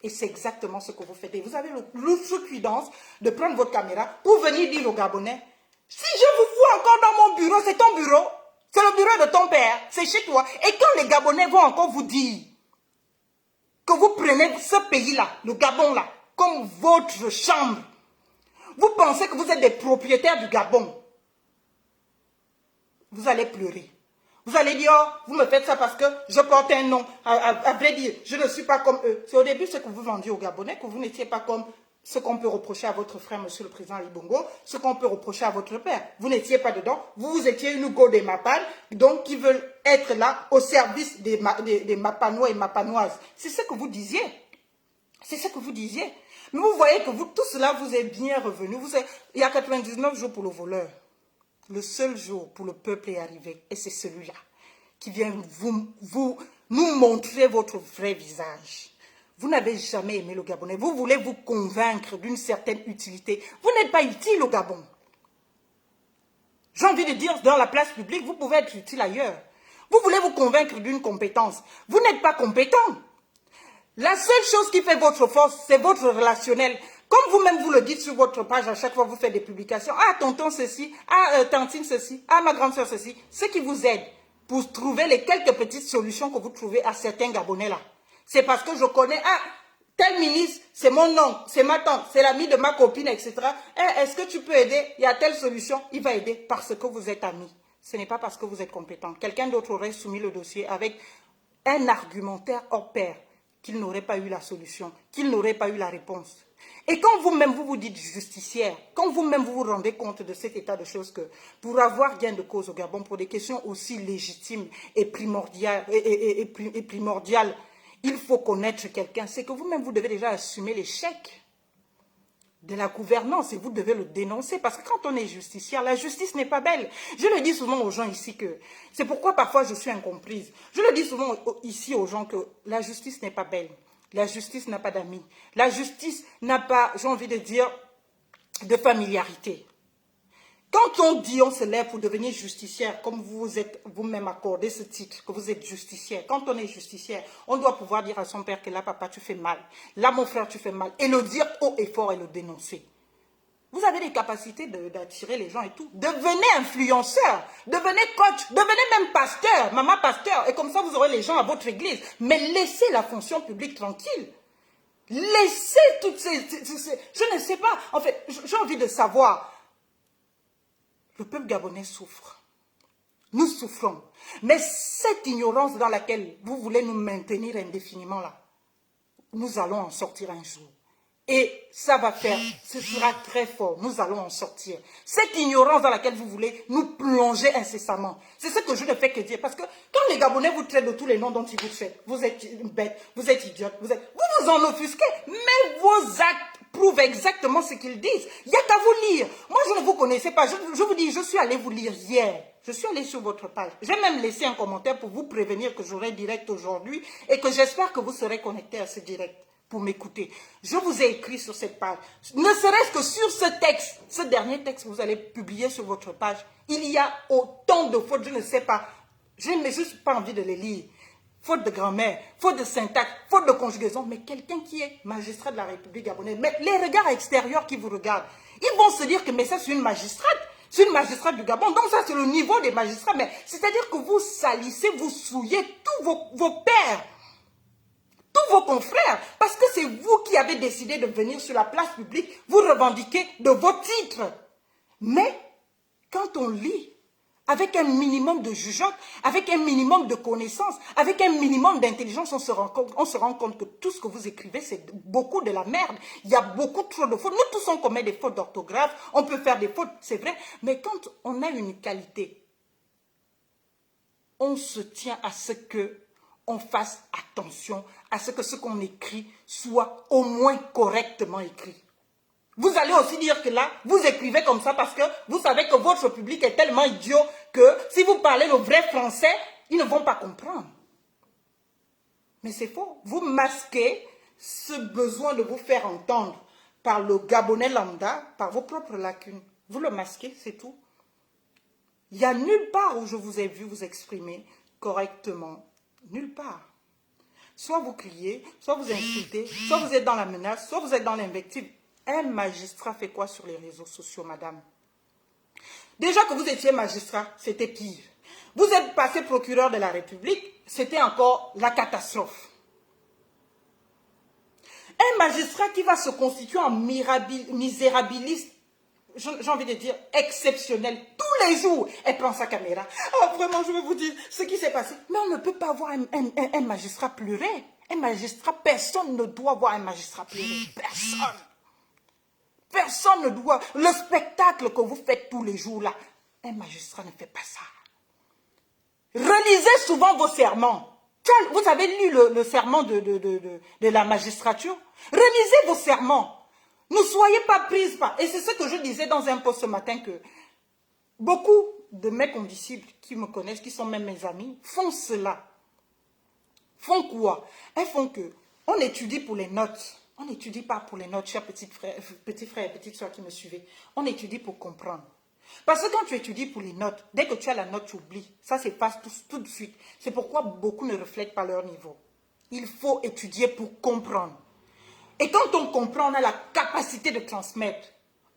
Et c'est exactement ce que vous faites. Et vous avez l'outrecuidance de prendre votre caméra pour venir dire aux Gabonais, si je vous vois encore dans mon bureau, c'est ton bureau, c'est le bureau de ton père, c'est chez toi. Et quand les Gabonais vont encore vous dire que vous prenez ce pays-là, le Gabon-là, comme votre chambre, vous pensez que vous êtes des propriétaires du Gabon, vous allez pleurer. Vous allez dire, oh, vous me faites ça parce que je porte un nom. À vrai dire, je ne suis pas comme eux. C'est au début ce que vous vendiez aux Gabonais, que vous n'étiez pas comme ce qu'on peut reprocher à votre frère, monsieur le président Ali Bongo, ce qu'on peut reprocher à votre père. Vous n'étiez pas dedans. Vous étiez une go des Mapan, donc qui veulent être là au service des Mapanois et Mapanoises. C'est ce que vous disiez. C'est ce que vous disiez. Mais vous voyez que vous, tout cela vous est bien revenu. Il y a 99 jours pour le voleur. Le seul jour pour le peuple est arrivé, et c'est celui-là qui vient nous montrer votre vrai visage. Vous n'avez jamais aimé le Gabonais. Vous voulez vous convaincre d'une certaine utilité. Vous n'êtes pas utile au Gabon. J'ai envie de dire, dans la place publique, vous pouvez être utile ailleurs. Vous voulez vous convaincre d'une compétence. Vous n'êtes pas compétent. La seule chose qui fait votre force, c'est votre relationnel. Comme vous-même vous le dites sur votre page, à chaque fois que vous faites des publications, ah tonton ceci, ah tantine ceci, ah ma grande soeur ceci, ce qui vous aide pour trouver les quelques petites solutions que vous trouvez à certains Gabonais là. C'est parce que je connais, ah tel ministre, c'est mon oncle, c'est ma tante, c'est l'ami de ma copine, etc. Est-ce que tu peux aider? Il y a telle solution, il va aider parce que vous êtes amis. Ce n'est pas parce que vous êtes compétent. Quelqu'un d'autre aurait soumis le dossier avec un argumentaire hors pair, qu'il n'aurait pas eu la solution, qu'il n'aurait pas eu la réponse. Et quand vous-même vous dites justicière, quand vous-même vous vous rendez compte de cet état de choses que pour avoir gain de cause au Gabon, pour des questions aussi légitimes et primordiales, il faut connaître quelqu'un, c'est que vous-même vous devez déjà assumer l'échec de la gouvernance et vous devez le dénoncer parce que quand on est justicière, la justice n'est pas belle. Je le dis souvent aux gens ici que c'est pourquoi parfois je suis incomprise. Je le dis souvent ici aux gens que la justice n'est pas belle. La justice n'a pas d'amis. La justice n'a pas, j'ai envie de dire, de familiarité. Quand on dit on se lève pour devenir justicière, comme vous êtes vous-même accordé ce titre, que vous êtes justicière, quand on est justicière, on doit pouvoir dire à son père que là, papa, tu fais mal. Là, mon frère, tu fais mal. Et le dire haut et fort et le dénoncer. Vous avez les capacités d'attirer les gens et tout. Devenez influenceur, devenez coach, devenez même pasteur, maman pasteur. Et comme ça, vous aurez les gens à votre église. Mais laissez la fonction publique tranquille. Laissez toutes ces... Je ne sais pas. En fait, j'ai envie de savoir. Le peuple gabonais souffre. Nous souffrons. Mais cette ignorance dans laquelle vous voulez nous maintenir indéfiniment là, nous allons en sortir un jour. Et ça va faire, ce sera très fort, nous allons en sortir. Cette ignorance dans laquelle vous voulez nous plonger incessamment, c'est ce que je ne fais que dire. Parce que quand les Gabonais vous traitent de tous les noms dont ils vous traitent, vous êtes une bête, vous êtes idiote, vous vous en offusquez, mais vos actes prouvent exactement ce qu'ils disent. Il n'y a qu'à vous lire. Moi, je ne vous connaissais pas. Je vous dis, je suis allée vous lire hier. Je suis allée sur votre page. J'ai même laissé un commentaire pour vous prévenir que j'aurai direct aujourd'hui et que j'espère que vous serez connectés à ce direct pour m'écouter. Je vous ai écrit sur cette page. Ne serait-ce que sur ce texte, ce dernier texte que vous allez publier sur votre page, il y a autant de fautes, je ne sais pas. Je n'ai juste pas envie de les lire. Faute de grammaire, faute de syntaxe, faute de conjugaison, mais quelqu'un qui est magistrat de la République gabonaise, mais les regards extérieurs qui vous regardent, ils vont se dire que mais ça c'est une magistrate. C'est une magistrate du Gabon, donc ça c'est le niveau des magistrats, mais c'est-à-dire que vous salissez, vous souillez tous vos pairs, tous vos confrères, parce que c'est vous qui avez décidé de venir sur la place publique, vous revendiquez de vos titres. Mais quand on lit, avec un minimum de jugeote, avec un minimum de connaissances, avec un minimum d'intelligence, on se rend compte que tout ce que vous écrivez, c'est beaucoup de la merde. Il y a beaucoup trop de fautes. Nous tous, on commet des fautes d'orthographe, on peut faire des fautes, c'est vrai. Mais quand on a une qualité, on se tient à ce que on fasse attention à ce qu'on écrit soit au moins correctement écrit. Vous allez aussi dire que là, vous écrivez comme ça parce que vous savez que votre public est tellement idiot que si vous parlez le vrai français, ils ne vont pas comprendre. Mais c'est faux. Vous masquez ce besoin de vous faire entendre par le Gabonais lambda, par vos propres lacunes. Vous le masquez, c'est tout. Il n'y a nulle part où je vous ai vu vous exprimer correctement. Nulle part. Soit vous criez, soit vous insultez, soit vous êtes dans la menace, soit vous êtes dans l'invective. Un magistrat fait quoi sur les réseaux sociaux, madame? Déjà que vous étiez magistrat, c'était pire. Vous êtes passé procureur de la République, c'était encore la catastrophe. Un magistrat qui va se constituer en misérabiliste, j'ai envie de dire exceptionnel, tous les jours, elle prend sa caméra. Oh, vraiment, je vais vous dire ce qui s'est passé. Mais on ne peut pas voir un magistrat pleurer. Un magistrat, personne ne doit voir un magistrat pleurer. Personne. Personne ne doit. Le spectacle que vous faites tous les jours là, un magistrat ne fait pas ça. Relisez souvent vos serments. Vous avez lu le serment de la magistrature? Relisez vos serments. Ne soyez pas prises par... Et c'est ce que je disais dans un post ce matin que beaucoup de mes condisciples qui me connaissent, qui sont même mes amis, font cela. Font quoi? Elles font que on étudie pour les notes. On n'étudie pas pour les notes, chers petits frères et petites soeurs qui me suivez. On étudie pour comprendre. Parce que quand tu étudies pour les notes, dès que tu as la note, tu oublies. Ça s'efface tout de suite. C'est pourquoi beaucoup ne reflètent pas leur niveau. Il faut étudier pour comprendre. Et quand on comprend, on a la capacité de transmettre.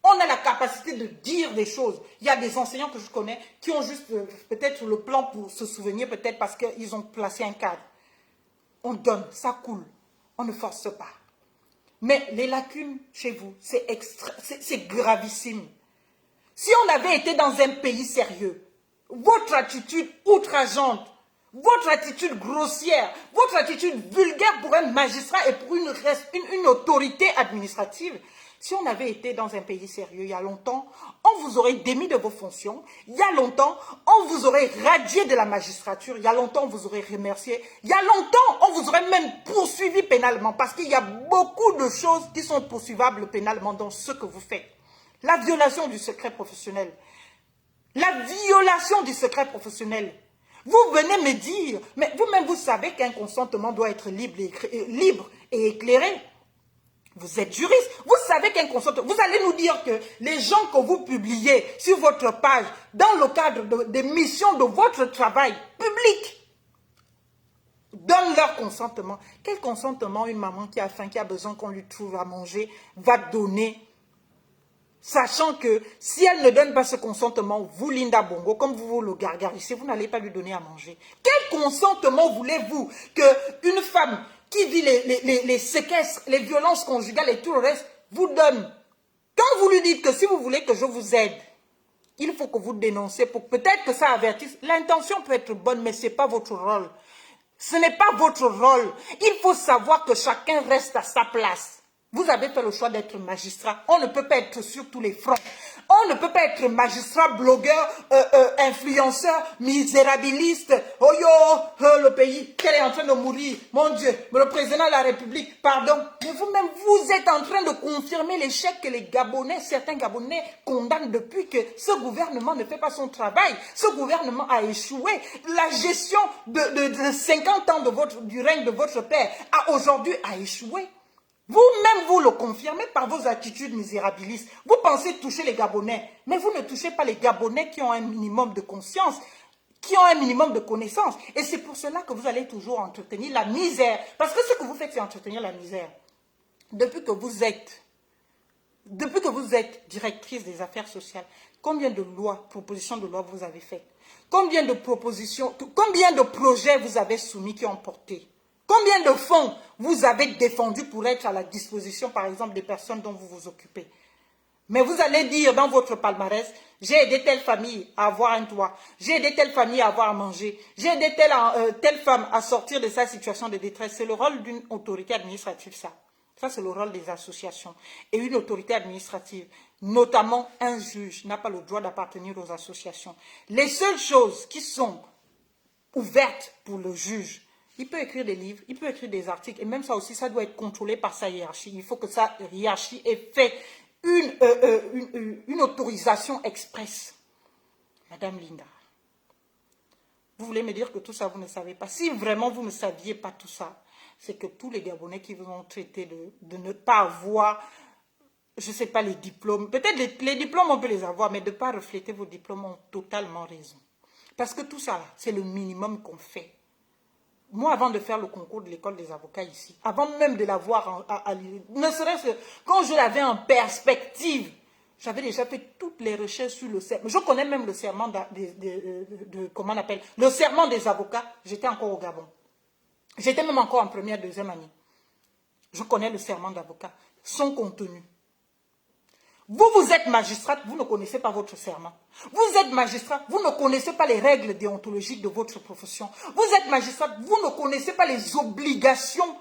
On a la capacité de dire des choses. Il y a des enseignants que je connais qui ont juste peut-être le plan pour se souvenir, peut-être parce qu'ils ont placé un cadre. On donne, ça coule. On ne force pas. Mais les lacunes chez vous, c'est gravissime. Si on avait été dans un pays sérieux, votre attitude outrageante, votre attitude grossière, votre attitude vulgaire pour un magistrat et pour une autorité administrative, si on avait été dans un pays sérieux il y a longtemps, on vous aurait démis de vos fonctions, il y a longtemps, on vous aurait radié de la magistrature, il y a longtemps, on vous aurait remercié, il y a longtemps, on vous aurait même poursuivi pénalement, parce qu'il y a beaucoup de choses qui sont poursuivables pénalement dans ce que vous faites. La violation du secret professionnel, la violation du secret professionnel. Vous venez me dire, mais vous-même vous savez qu'un consentement doit être libre et éclairé. Vous êtes juriste, vous savez qu'un consentement... Vous allez nous dire que les gens que vous publiez sur votre page, dans le cadre des missions de votre travail public, donnent leur consentement. Quel consentement une maman qui a faim, qui a besoin qu'on lui trouve à manger, va donner, sachant que si elle ne donne pas ce consentement, vous, Linda Bongo, comme vous le gargarissez, vous n'allez pas lui donner à manger. Quel consentement voulez-vous qu'une femme qui vit les séquestres, les violences conjugales et tout le reste, vous donne? Quand vous lui dites que si vous voulez que je vous aide, il faut que vous dénoncez pour peut-être que ça avertisse. L'intention peut être bonne, mais ce n'est pas votre rôle. Ce n'est pas votre rôle. Il faut savoir que chacun reste à sa place. Vous avez fait le choix d'être magistrat. On ne peut pas être sur tous les fronts. On ne peut pas être magistrat, blogueur, influenceur, misérabiliste. Oh yo, le pays, qu'elle est en train de mourir. Mon Dieu, le président de la République, pardon. Mais vous-même, vous êtes en train de confirmer l'échec que les Gabonais, certains Gabonais, condamnent depuis que ce gouvernement ne fait pas son travail. Ce gouvernement a échoué. La gestion de 50 ans du règne de votre père aujourd'hui a échoué. Vous-même, vous le confirmez par vos attitudes misérabilistes. Vous pensez toucher les Gabonais, mais vous ne touchez pas les Gabonais qui ont un minimum de conscience, qui ont un minimum de connaissance. Et c'est pour cela que vous allez toujours entretenir la misère. Parce que ce que vous faites, c'est entretenir la misère. Depuis que vous êtes directrice des affaires sociales, combien de lois, propositions de loi vous avez faites? Combien de projets vous avez soumis qui ont porté? Combien de fonds vous avez défendus pour être à la disposition, par exemple, des personnes dont vous vous occupez? Mais vous allez dire dans votre palmarès, j'ai aidé telle famille à avoir un toit, j'ai aidé telle famille à avoir à manger, j'ai aidé telle femme à sortir de sa situation de détresse. C'est le rôle d'une autorité administrative, ça. Ça, c'est le rôle des associations. Et une autorité administrative, notamment un juge, n'a pas le droit d'appartenir aux associations. Les seules choses qui sont ouvertes pour le juge, Il peut écrire des livres, il peut écrire des articles. Et même ça aussi, ça doit être contrôlé par sa hiérarchie. Il faut que sa hiérarchie ait fait une autorisation express. Madame Linda, vous voulez me dire que tout ça, vous ne savez pas. Si vraiment vous ne saviez pas tout ça, c'est que tous les Gabonais qui vous ont traité de ne pas avoir, je ne sais pas, les diplômes. Peut-être les diplômes, on peut les avoir, mais de ne pas refléter vos diplômes ont totalement raison. Parce que tout ça, c'est le minimum qu'on fait. Moi, avant de faire le concours de l'école des avocats ici, avant même de l'avoir, ne serait-ce que quand je l'avais en perspective, j'avais déjà fait toutes les recherches sur le serment. Je connais même le serment comment on appelle, le serment des avocats. J'étais encore au Gabon. J'étais même encore en première, deuxième année. Je connais le serment d'avocat, son contenu. Vous êtes magistrate, vous ne connaissez pas votre serment. Vous êtes magistrat, vous ne connaissez pas les règles déontologiques de votre profession. Vous êtes magistrat, vous ne connaissez pas les obligations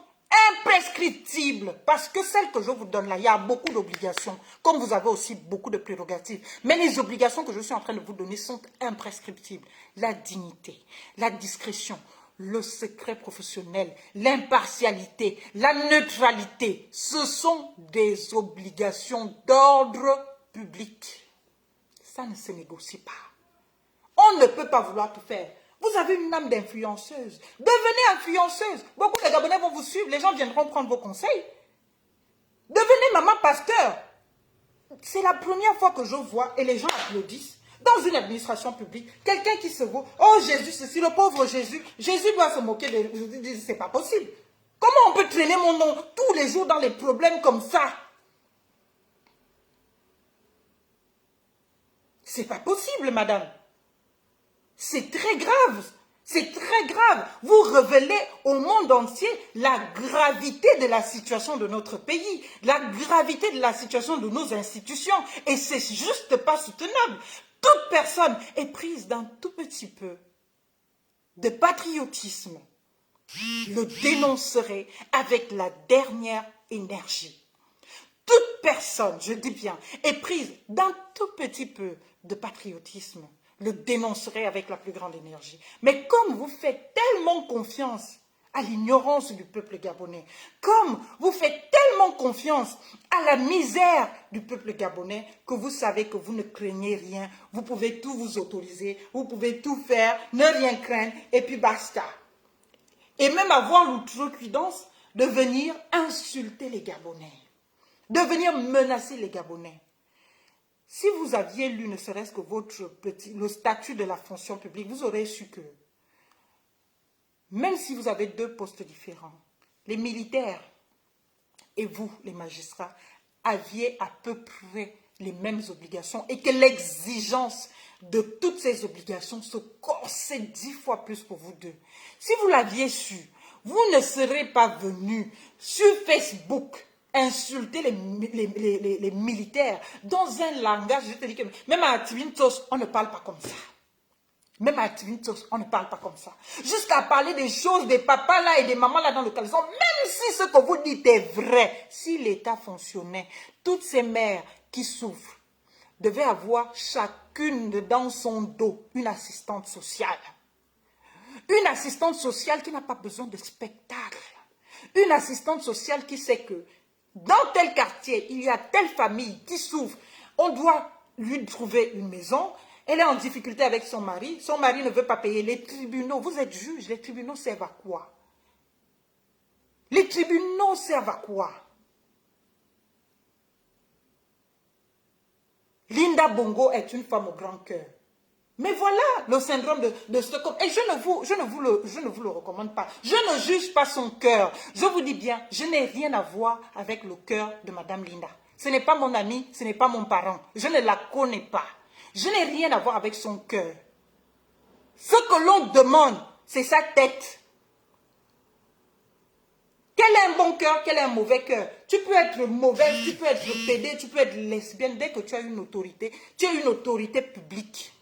imprescriptibles. Parce que celles que je vous donne là, il y a beaucoup d'obligations. Comme vous avez aussi beaucoup de prérogatives. Mais les obligations que je suis en train de vous donner sont imprescriptibles. La dignité, la discrétion, le secret professionnel, l'impartialité, la neutralité, ce sont des obligations d'ordre public. Ça ne se négocie pas. On ne peut pas vouloir tout faire. Vous avez une âme d'influenceuse. Devenez influenceuse. Beaucoup de Gabonais vont vous suivre. Les gens viendront prendre vos conseils. Devenez maman pasteur. C'est la première fois que je vois et les gens applaudissent. Dans une administration publique, quelqu'un qui se vaut, oh Jésus, ceci, le pauvre Jésus, Jésus doit se moquer de... C'est pas possible. Comment on peut traîner mon nom tous les jours dans les problèmes comme ça? C'est pas possible, madame. C'est très grave. C'est très grave. Vous révélez au monde entier la gravité de la situation de notre pays, la gravité de la situation de nos institutions. Et c'est juste pas soutenable. Toute personne est prise d'un tout petit peu de patriotisme, le dénoncerait avec la dernière énergie. Toute personne, je dis bien, est prise d'un tout petit peu de patriotisme, le dénoncerait avec la plus grande énergie. Mais comme vous faites tellement confiance à l'ignorance du peuple gabonais, comme vous faites tellement confiance à la misère du peuple gabonais, que vous savez que vous ne craignez rien, vous pouvez tout vous autoriser, vous pouvez tout faire, ne rien craindre, et puis basta. Et même avoir l'outrecuidance de venir insulter les Gabonais, de venir menacer les Gabonais. Si vous aviez lu ne serait-ce que le statut de la fonction publique, vous aurez su que, même si vous avez deux postes différents, les militaires et vous, les magistrats, aviez à peu près les mêmes obligations et que l'exigence de toutes ces obligations se corsait 10 fois plus pour vous deux. Si vous l'aviez su, vous ne serez pas venu sur Facebook insulter les militaires dans un langage, je te dis que même à Twintos, on ne parle pas comme ça. Même à Twintos, on ne parle pas comme ça. Jusqu'à parler des choses des papas là et des mamans là dans le caleçon, même si ce que vous dites est vrai, si l'État fonctionnait, toutes ces mères qui souffrent devaient avoir chacune dans son dos une assistante sociale. Une assistante sociale qui n'a pas besoin de spectacle. Une assistante sociale qui sait que dans tel quartier, il y a telle famille qui souffre. On doit lui trouver une maison. Elle est en difficulté avec son mari ne veut pas payer. Les tribunaux, vous êtes juge, les tribunaux servent à quoi? Les tribunaux servent à quoi? Linda Bongo est une femme au grand cœur. Mais voilà le syndrome de Stockholm. Et je ne vous le recommande pas. Je ne juge pas son cœur. Je vous dis bien, je n'ai rien à voir avec le cœur de Madame Linda. Ce n'est pas mon amie, ce n'est pas mon parent. Je ne la connais pas. Je n'ai rien à voir avec son cœur. Ce que l'on demande, c'est sa tête. Quel est un bon cœur, quel est un mauvais cœur? Tu peux être mauvaise, tu peux être pédée, tu peux être lesbienne. Dès que tu as une autorité, tu as une autorité publique.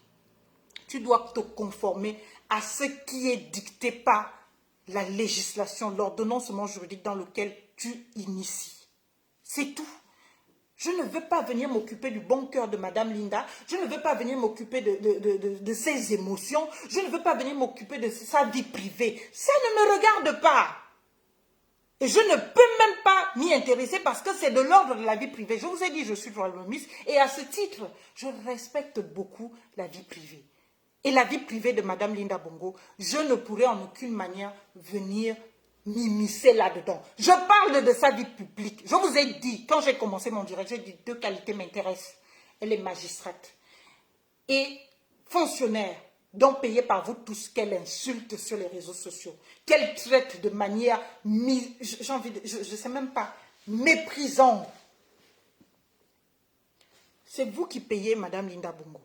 Tu dois te conformer à ce qui est dicté par la législation, l'ordonnancement juridique dans lequel tu inities. C'est tout. Je ne veux pas venir m'occuper du bon cœur de Madame Linda. Je ne veux pas venir m'occuper de ses émotions. Je ne veux pas venir m'occuper de sa vie privée. Ça ne me regarde pas. Et je ne peux même pas m'y intéresser parce que c'est de l'ordre de la vie privée. Je vous ai dit, je suis royaliste et à ce titre, je respecte beaucoup la vie privée. Et la vie privée de Madame Linda Bongo, je ne pourrais en aucune manière venir m'immiscer là-dedans. Je parle de sa vie publique. Je vous ai dit, quand j'ai commencé mon direct, j'ai dit deux qualités m'intéressent. Elle est magistrate et fonctionnaire, donc payée par vous tous, qu'elle insulte sur les réseaux sociaux, qu'elle traite de manière, j'ai envie de, je ne sais même pas, méprisante. C'est vous qui payez Madame Linda Bongo.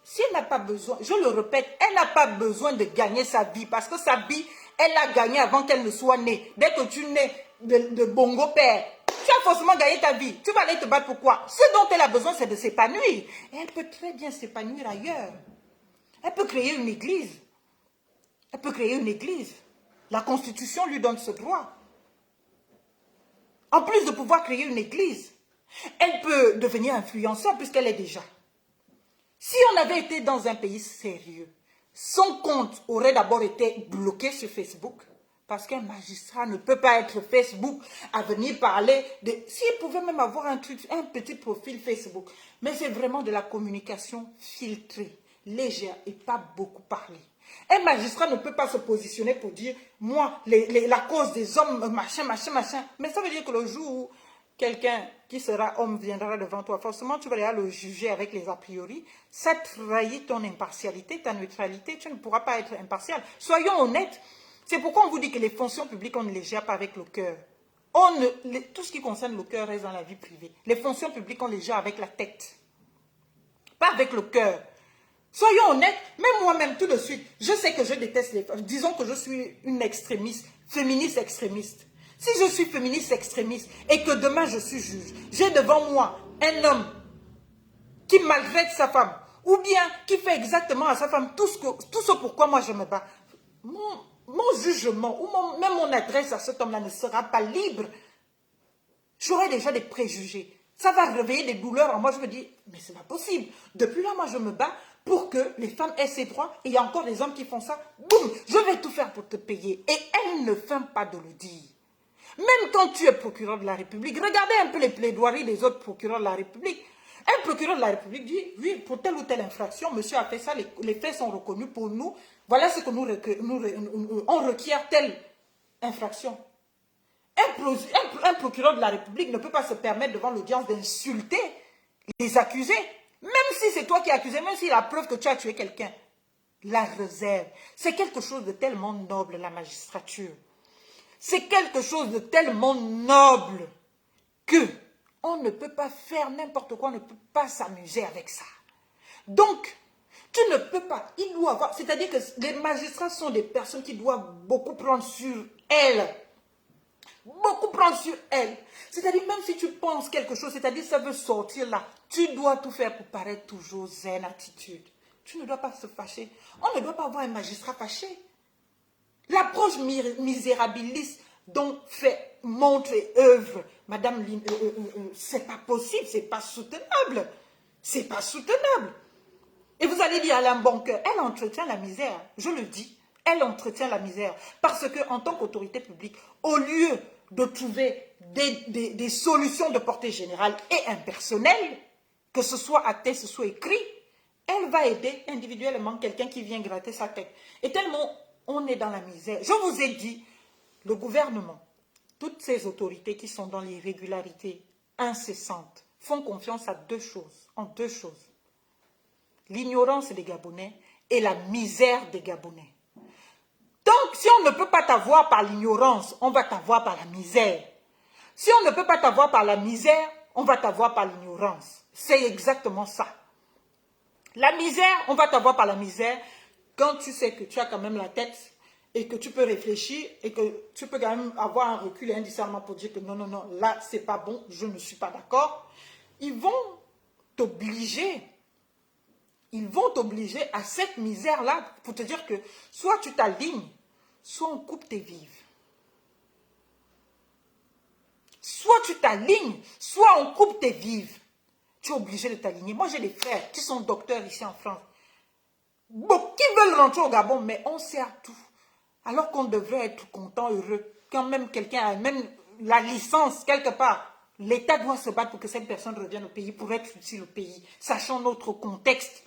Si elle n'a pas besoin, je le répète, elle n'a pas besoin de gagner sa vie parce que sa vie, elle l'a gagnée avant qu'elle ne soit née. Dès que tu nais de Bongo père, tu as forcément gagné ta vie. Tu vas aller te battre pour quoi? Ce dont elle a besoin, c'est de s'épanouir. Et elle peut très bien s'épanouir ailleurs. Elle peut créer une église. Elle peut créer une église. La Constitution lui donne ce droit. En plus de pouvoir créer une église, elle peut devenir influenceur puisqu'elle est déjà. Si on avait été dans un pays sérieux, son compte aurait d'abord été bloqué sur Facebook. Parce qu'un magistrat ne peut pas être Facebook à venir parler de... S'il pouvait même avoir un petit profil Facebook. Mais c'est vraiment de la communication filtrée, légère et pas beaucoup parler. Un magistrat ne peut pas se positionner pour dire, moi, la cause des hommes, machin, machin, machin. Mais ça veut dire que le jour où quelqu'un qui sera homme viendra devant toi, forcément tu vas le juger avec les a priori. Ça trahit ton impartialité, ta neutralité. Tu ne pourras pas être impartial. Soyons honnêtes. C'est pourquoi on vous dit que les fonctions publiques, on ne les gère pas avec le cœur. Tout ce qui concerne le cœur reste dans la vie privée. Les fonctions publiques, on les gère avec la tête. Pas avec le cœur. Soyons honnêtes, même moi-même, tout de suite, je sais que je déteste les femmes. Disons que je suis une extrémiste, féministe extrémiste. Si je suis féministe extrémiste et que demain je suis juge, j'ai devant moi un homme qui maltraite sa femme ou bien qui fait exactement à sa femme tout ce pourquoi moi je me bats. Mon jugement ou même mon adresse à cet homme-là ne sera pas libre. J'aurai déjà des préjugés. Ça va réveiller des douleurs en moi. Je me dis, mais c'est pas possible. Depuis là, moi, je me bats pour que les femmes aient ses droits. Et il y a encore des hommes qui font ça. Boum, je vais tout faire pour te payer. Et elle ne feint pas de le dire. Même quand tu es procureur de la République, regardez un peu les plaidoiries des autres procureurs de la République. Un procureur de la République dit, oui, pour telle ou telle infraction, monsieur a fait ça, les faits sont reconnus pour nous. Voilà ce que on requiert telle infraction. Un procureur de la République ne peut pas se permettre devant l'audience d'insulter les accusés. Même si c'est toi qui es accusé, même s'il y a la preuve que tu as tué quelqu'un. La réserve, c'est quelque chose de tellement noble, la magistrature. C'est quelque chose de tellement noble que on ne peut pas faire n'importe quoi, on ne peut pas s'amuser avec ça. Donc, tu ne peux pas, il doit avoir, c'est-à-dire que les magistrats sont des personnes qui doivent beaucoup prendre sur elles. Beaucoup prendre sur elles. C'est-à-dire, même si tu penses quelque chose, c'est-à-dire ça veut sortir là, tu dois tout faire pour paraître toujours zen attitude. Tu ne dois pas se fâcher. On ne doit pas avoir un magistrat fâché. L'approche misérabiliste dont fait, montre et œuvre Madame Lynn, c'est pas possible, c'est pas soutenable. C'est pas soutenable. Et vous allez dire, Alain Boncoeur, elle entretient la misère. Je le dis, elle entretient la misère. Parce qu'en tant qu'autorité publique, au lieu de trouver des solutions de portée générale et impersonnelle, que ce soit à texte, soit écrit, elle va aider individuellement quelqu'un qui vient gratter sa tête. Et tellement on est dans la misère. Je vous ai dit, le gouvernement, toutes ces autorités qui sont dans l'irrégularité incessante, font confiance à deux choses, en deux choses. L'ignorance des Gabonais et la misère des Gabonais. Donc, si on ne peut pas t'avoir par l'ignorance, on va t'avoir par la misère. Si on ne peut pas t'avoir par la misère, on va t'avoir par l'ignorance. C'est exactement ça. La misère, on va t'avoir par la misère quand tu sais que tu as quand même la tête et que tu peux réfléchir et que tu peux quand même avoir un recul et un discernement pour dire que non, non, non, là, c'est pas bon, je ne suis pas d'accord. Ils vont t'obliger à cette misère-là pour te dire que soit tu t'alignes, soit on coupe tes vives. Soit tu t'alignes, soit on coupe tes vives. Tu es obligé de t'aligner. Moi, j'ai des frères qui sont docteurs ici en France. Bon, qui veulent rentrer au Gabon, mais on sert tout. Alors qu'on devrait être content, heureux. Quand même quelqu'un a même la licence quelque part. L'État doit se battre pour que cette personne revienne au pays, pour être utile au pays, sachant notre contexte.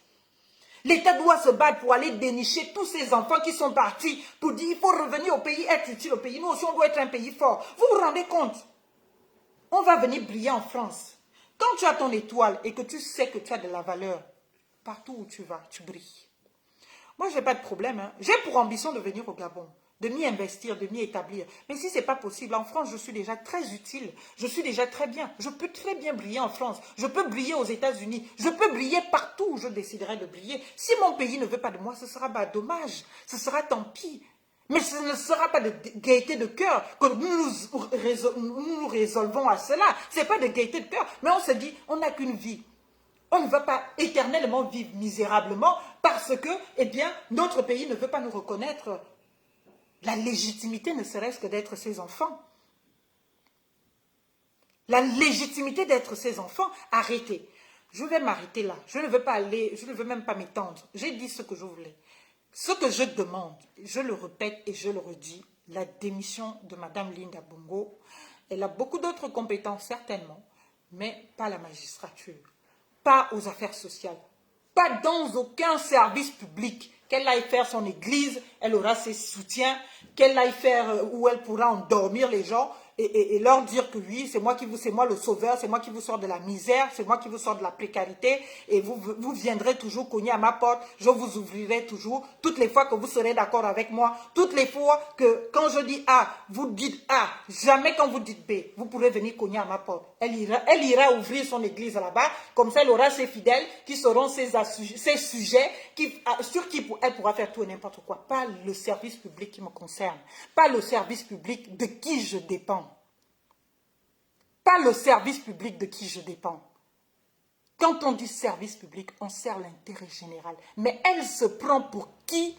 L'État doit se battre pour aller dénicher tous ces enfants qui sont partis, pour dire il faut revenir au pays, être utile au pays. Nous aussi, on doit être un pays fort. Vous vous rendez compte? On va venir briller en France. Quand tu as ton étoile et que tu sais que tu as de la valeur, partout où tu vas, tu brilles. Moi, je n'ai pas de problème. Hein. J'ai pour ambition de venir au Gabon, de m'y investir, de m'y établir. Mais si ce n'est pas possible, en France, je suis déjà très utile. Je suis déjà très bien. Je peux très bien briller en France. Je peux briller aux États-Unis. Je peux briller partout où je déciderai de briller. Si mon pays ne veut pas de moi, ce sera dommage. Ce sera tant pis. Mais ce ne sera pas de gaieté de cœur que nous résolvons à cela. Ce n'est pas de gaieté de cœur. Mais on se dit, on n'a qu'une vie. On ne va pas éternellement vivre misérablement parce que, eh bien, notre pays ne veut pas nous reconnaître la légitimité, ne serait-ce que d'être ses enfants. La légitimité d'être ses enfants, arrêtez. Je vais m'arrêter là. Je ne veux pas aller, je ne veux même pas m'étendre. J'ai dit ce que je voulais. Ce que je demande, je le répète et je le redis, la démission de Mme Linda Bongo. Elle a beaucoup d'autres compétences, certainement, mais pas la magistrature. Pas aux affaires sociales, pas dans aucun service public. Qu'elle aille faire son église, elle aura ses soutiens, qu'elle aille faire où elle pourra endormir les gens et leur dire que oui, c'est moi le sauveur, c'est moi qui vous sors de la misère, c'est moi qui vous sors de la précarité et vous viendrez toujours cogner à ma porte, je vous ouvrirai toujours, toutes les fois que vous serez d'accord avec moi, toutes les fois que quand je dis A, vous dites A, jamais quand vous dites B, vous pourrez venir cogner à ma porte. Elle ira ouvrir son église là-bas, comme ça elle aura ses fidèles qui seront ses sujets, sur qui elle pourra faire tout et n'importe quoi. Pas le service public qui me concerne, pas le service public de qui je dépends. Pas le service public de qui je dépends. Quand on dit service public, on sert l'intérêt général. Mais elle se prend pour qui?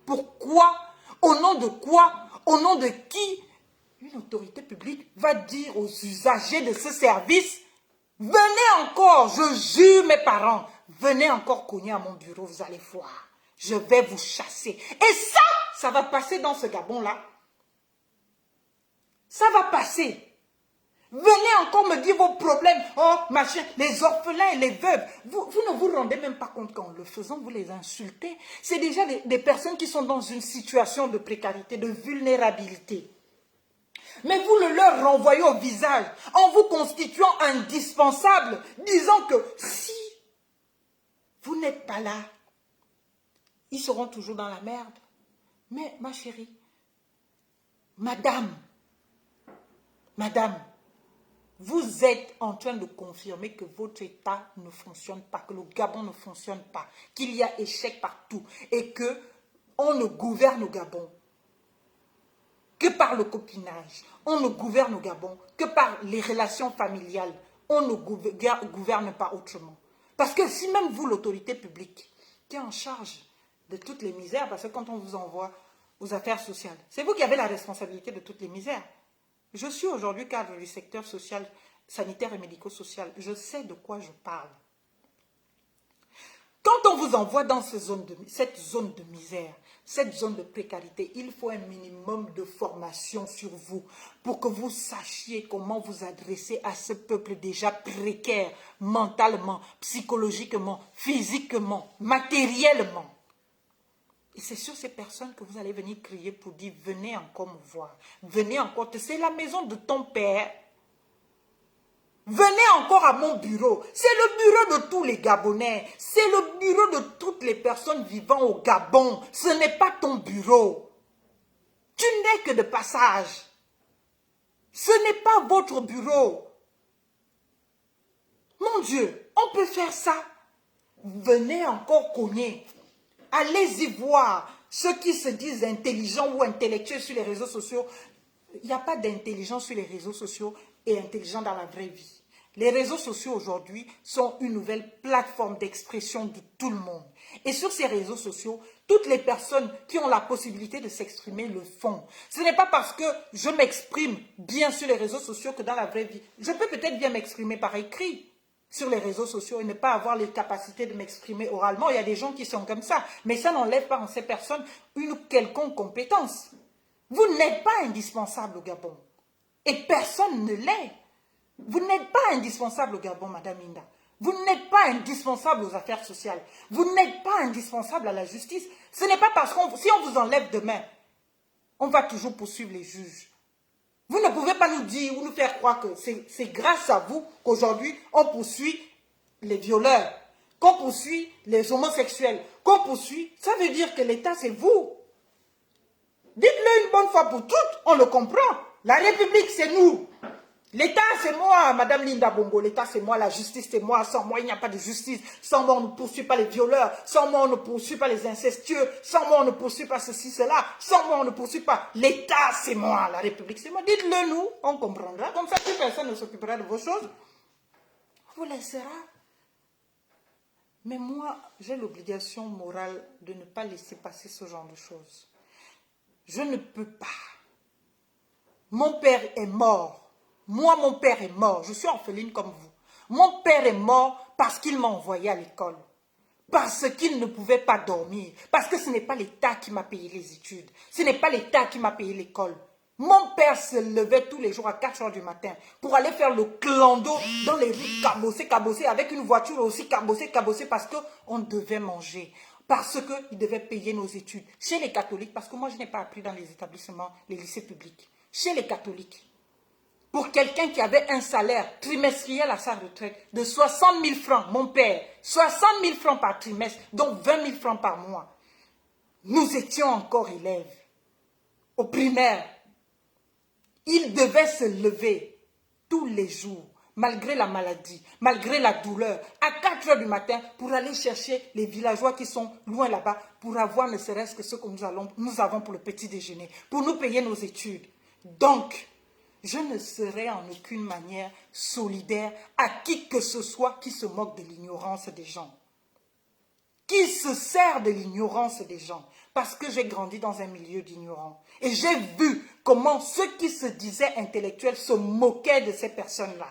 Pourquoi? Au nom de quoi? Au nom de qui? Une autorité publique va dire aux usagers de ce service, venez encore, je jure mes parents, venez encore cogner à mon bureau, vous allez voir. Je vais vous chasser. Et ça va passer dans ce Gabon-là. Ça va passer. Venez encore me dire vos problèmes. Oh, machin, les orphelins et les veuves. Vous ne vous rendez même pas compte qu'en le faisant, vous les insultez. C'est déjà des personnes qui sont dans une situation de précarité, de vulnérabilité. Mais vous le leur renvoyez au visage en vous constituant indispensable, disant que si vous n'êtes pas là, ils seront toujours dans la merde. Mais ma chérie, madame, vous êtes en train de confirmer que votre État ne fonctionne pas, que le Gabon ne fonctionne pas, qu'il y a échec partout et qu'on ne gouverne au Gabon que par le copinage. On ne gouverne au Gabon que par les relations familiales. On ne gouverne pas autrement. Parce que si même vous, l'autorité publique, qui est en charge de toutes les misères, parce que quand on vous envoie aux affaires sociales, c'est vous qui avez la responsabilité de toutes les misères. Je suis aujourd'hui cadre du secteur social, sanitaire et médico-social. Je sais de quoi je parle. Quand on vous envoie dans cette zone de misère, cette zone de précarité, il faut un minimum de formation sur vous pour que vous sachiez comment vous adresser à ce peuple déjà précaire, mentalement, psychologiquement, physiquement, matériellement. Et c'est sur ces personnes que vous allez venir crier pour dire, venez encore me voir, venez encore, c'est la maison de ton père. Venez encore à mon bureau. C'est le bureau de tous les Gabonais. C'est le bureau de toutes les personnes vivant au Gabon. Ce n'est pas ton bureau. Tu n'es que de passage. Ce n'est pas votre bureau. Mon Dieu, on peut faire ça. Venez encore cogner. Allez-y voir ceux qui se disent intelligents ou intellectuels sur les réseaux sociaux. Il n'y a pas d'intelligence sur les réseaux sociaux et intelligent dans la vraie vie. Les réseaux sociaux aujourd'hui sont une nouvelle plateforme d'expression de tout le monde. Et sur ces réseaux sociaux, toutes les personnes qui ont la possibilité de s'exprimer le font. Ce n'est pas parce que je m'exprime bien sur les réseaux sociaux que dans la vraie vie. Je peux peut-être bien m'exprimer par écrit sur les réseaux sociaux et ne pas avoir les capacités de m'exprimer oralement. Il y a des gens qui sont comme ça. Mais ça n'enlève pas en ces personnes une quelconque compétence. Vous n'êtes pas indispensable au Gabon. Et personne ne l'est. Vous n'êtes pas indispensable au Gabon, Madame Linda. Vous n'êtes pas indispensable aux affaires sociales. Vous n'êtes pas indispensable à la justice. Ce n'est pas parce qu'on, si on vous enlève demain, on va toujours poursuivre les juges. Vous ne pouvez pas nous dire ou nous faire croire que c'est grâce à vous qu'aujourd'hui on poursuit les violeurs, qu'on poursuit les homosexuels, qu'on poursuit. Ça veut dire que l'État, c'est vous. Dites-le une bonne fois pour toutes, on le comprend. La République, c'est nous. L'État, c'est moi, Madame Linda Bongo. L'État, c'est moi. La justice, c'est moi. Sans moi, il n'y a pas de justice. Sans moi, on ne poursuit pas les violeurs. Sans moi, on ne poursuit pas les incestueux. Sans moi, on ne poursuit pas ceci, cela. Sans moi, on ne poursuit pas. L'État, c'est moi. La République, c'est moi. Dites-le nous, on comprendra. Comme ça, plus personne ne s'occupera de vos choses. On vous laissera. Mais moi, j'ai l'obligation morale de ne pas laisser passer ce genre de choses. Je ne peux pas. Mon père est mort. Moi, mon père est mort. Je suis orpheline comme vous. Mon père est mort parce qu'il m'a envoyé à l'école. Parce qu'il ne pouvait pas dormir. Parce que ce n'est pas l'État qui m'a payé les études. Ce n'est pas l'État qui m'a payé l'école. Mon père se levait tous les jours à 4 heures du matin pour aller faire le clando dans les rues cabossées, avec une voiture aussi cabossée parce qu'on devait manger. Parce qu'il devait payer nos études. Chez les catholiques, parce que moi je n'ai pas appris dans les établissements, les lycées publics. Chez les catholiques, pour quelqu'un qui avait un salaire trimestriel à sa retraite de 60 000 francs, mon père, 60 000 francs par trimestre, donc 20 000 francs par mois, nous étions encore élèves au primaire. Il devait se lever tous les jours, malgré la maladie, malgré la douleur, à 4 heures du matin pour aller chercher les villageois qui sont loin là-bas pour avoir ne serait-ce que ce que nous avons pour le petit déjeuner, pour nous payer nos études. Donc, je ne serai en aucune manière solidaire à qui que ce soit qui se moque de l'ignorance des gens. Qui se sert de l'ignorance des gens. Parce que j'ai grandi dans un milieu d'ignorants. Et j'ai vu comment ceux qui se disaient intellectuels se moquaient de ces personnes-là.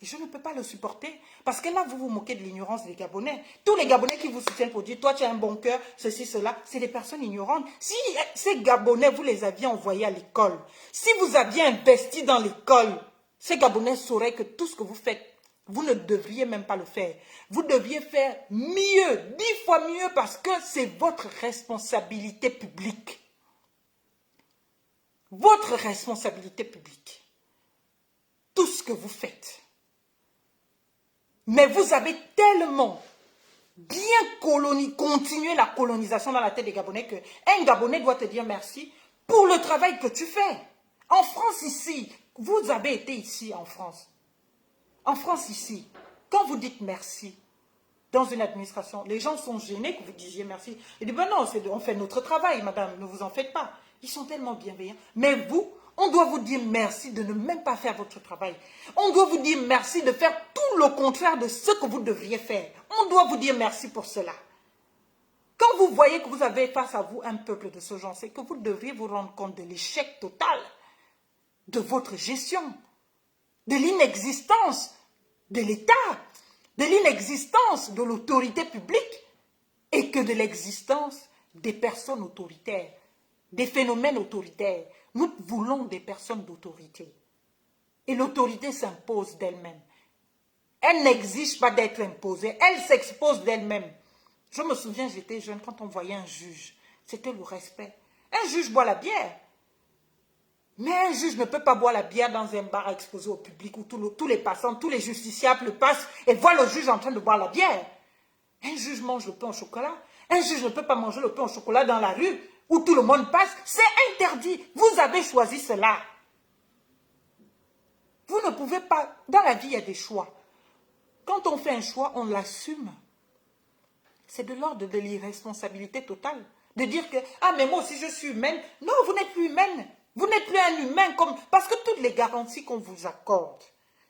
Et je ne peux pas le supporter. Parce que là, vous vous moquez de l'ignorance des Gabonais. Tous les Gabonais qui vous soutiennent pour dire, toi tu as un bon cœur, ceci, cela, c'est des personnes ignorantes. Si ces Gabonais, vous les aviez envoyés à l'école, si vous aviez investi dans l'école, ces Gabonais sauraient que tout ce que vous faites, vous ne devriez même pas le faire. Vous devriez faire mieux, 10 fois mieux, parce que c'est votre responsabilité publique. Votre responsabilité publique. Tout ce que vous faites. Mais vous avez tellement bien continué la colonisation dans la tête des Gabonais qu'un Gabonais doit te dire merci pour le travail que tu fais. En France ici, vous avez été ici en France. En France ici, quand vous dites merci dans une administration, les gens sont gênés que vous disiez merci. Ils disent, ben non, on fait notre travail, madame, ne vous en faites pas. Ils sont tellement bienveillants. Mais vous, on doit vous dire merci de ne même pas faire votre travail. On doit vous dire merci de faire tout le contraire de ce que vous devriez faire. On doit vous dire merci pour cela. Quand vous voyez que vous avez face à vous un peuple de ce genre, c'est que vous devriez vous rendre compte de l'échec total de votre gestion, de l'inexistence de l'État, de l'inexistence de l'autorité publique et que de l'existence des personnes autoritaires, des phénomènes autoritaires. Nous voulons des personnes d'autorité. Et l'autorité s'impose d'elle-même. Elle n'exige pas d'être imposée, elle s'expose d'elle-même. Je me souviens, j'étais jeune, quand on voyait un juge, c'était le respect. Un juge boit la bière. Mais un juge ne peut pas boire la bière dans un bar exposé au public où tous les passants, tous les justiciables passent et voient le juge en train de boire la bière. Un juge mange le pain au chocolat. Un juge ne peut pas manger le pain au chocolat dans la rue où tout le monde passe. C'est interdit. Vous avez choisi cela. Vous ne pouvez pas... Dans la vie, il y a des choix. Quand on fait un choix, on l'assume. C'est de l'ordre de l'irresponsabilité totale. De dire que, ah mais moi aussi je suis humaine. Non, vous n'êtes plus humaine. Vous n'êtes plus un humain comme... Parce que toutes les garanties qu'on vous accorde,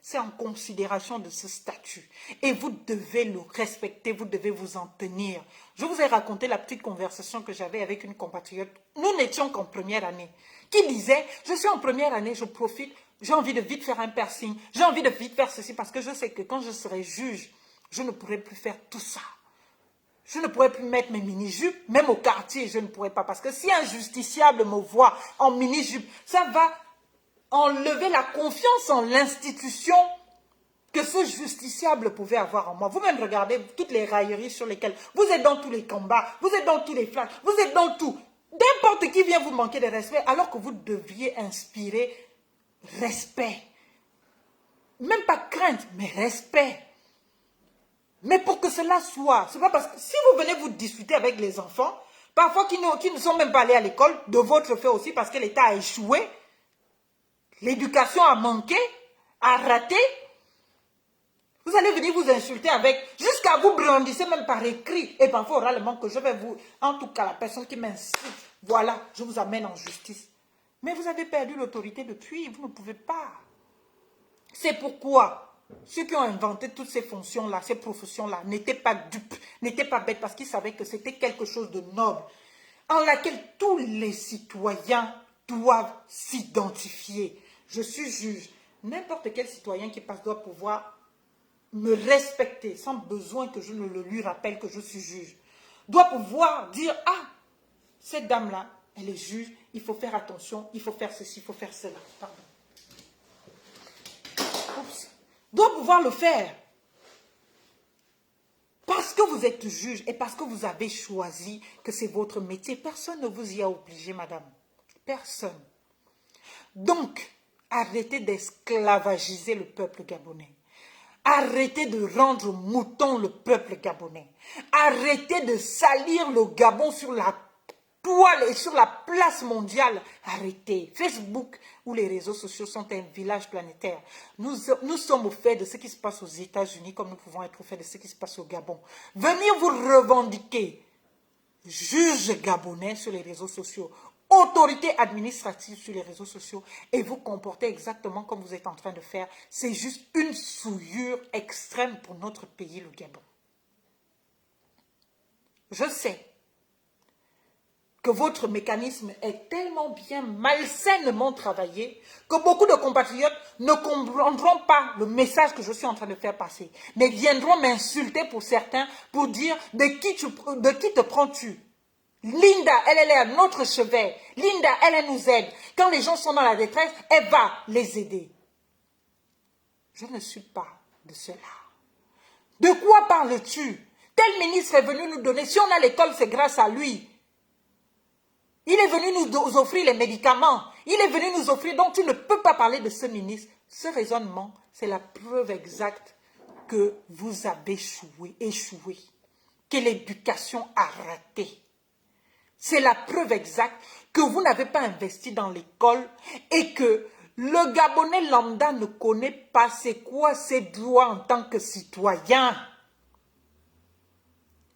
c'est en considération de ce statut. Et vous devez le respecter, vous devez vous en tenir. Je vous ai raconté la petite conversation que j'avais avec une compatriote. Nous n'étions qu'en première année. Qui disait, je suis en première année, je profite, j'ai envie de vite faire un piercing, j'ai envie de vite faire ceci parce que je sais que quand je serai juge, je ne pourrai plus faire tout ça. Je ne pourrais plus mettre mes mini-jupes, même au quartier, je ne pourrais pas. Parce que si un justiciable me voit en mini-jupe, ça va enlever la confiance en l'institution que ce justiciable pouvait avoir en moi. Vous-même regardez toutes les railleries sur lesquelles vous êtes dans tous les combats, vous êtes dans tous les flashs, vous êtes dans tout. N'importe qui vient vous manquer de respect alors que vous devriez inspirer respect. Même pas crainte, mais respect. Mais pour que cela soit, c'est pas parce que si vous venez vous discuter avec les enfants, parfois qui ne sont même pas allés à l'école, de votre fait aussi parce que l'État a échoué, l'éducation a manqué, a raté, vous allez venir vous insulter avec, jusqu'à vous brandissez même par écrit, et parfois oralement que je vais vous, en tout cas la personne qui m'insulte, voilà, je vous amène en justice. Mais vous avez perdu l'autorité depuis, vous ne pouvez pas. C'est pourquoi ceux qui ont inventé toutes ces fonctions-là, ces professions-là, n'étaient pas dupes, n'étaient pas bêtes parce qu'ils savaient que c'était quelque chose de noble, en laquelle tous les citoyens doivent s'identifier. Je suis juge. N'importe quel citoyen qui passe doit pouvoir me respecter sans besoin que je ne le lui rappelle que je suis juge. Doit pouvoir dire, ah, cette dame-là, elle est juge, il faut faire attention, il faut faire ceci, il faut faire cela. Pardon. Oups. Doit pouvoir le faire. Parce que vous êtes juge et parce que vous avez choisi que c'est votre métier, personne ne vous y a obligé, madame. Personne. Donc, arrêtez d'esclavagiser le peuple gabonais. Arrêtez de rendre mouton le peuple gabonais. Arrêtez de salir le Gabon sur la toile et sur la place mondiale. Arrêtez. Facebook ou les réseaux sociaux sont un village planétaire. Nous sommes au fait de ce qui se passe aux États-Unis comme nous pouvons être au fait de ce qui se passe au Gabon. Venir vous revendiquer juge gabonais sur les réseaux sociaux, autorité administrative sur les réseaux sociaux et vous comportez exactement comme vous êtes en train de faire, c'est juste une souillure extrême pour notre pays, le Gabon. Je sais que votre mécanisme est tellement bien malsainement travaillé que beaucoup de compatriotes ne comprendront pas le message que je suis en train de faire passer, mais viendront m'insulter pour certains pour dire de qui te prends-tu? Linda, elle est à notre chevet. Linda, elle nous aide. Quand les gens sont dans la détresse, elle va les aider. Je ne suis pas de cela. De quoi parles-tu? Tel ministre est venu nous donner. Si on a l'école, c'est grâce à lui. Il est venu nous offrir les médicaments. Il est venu nous offrir. Donc tu ne peux pas parler de ce ministre. Ce raisonnement, c'est la preuve exacte que vous avez échoué. Que l'éducation a raté. C'est la preuve exacte que vous n'avez pas investi dans l'école et que le Gabonais lambda ne connaît pas c'est quoi ses droits en tant que citoyen.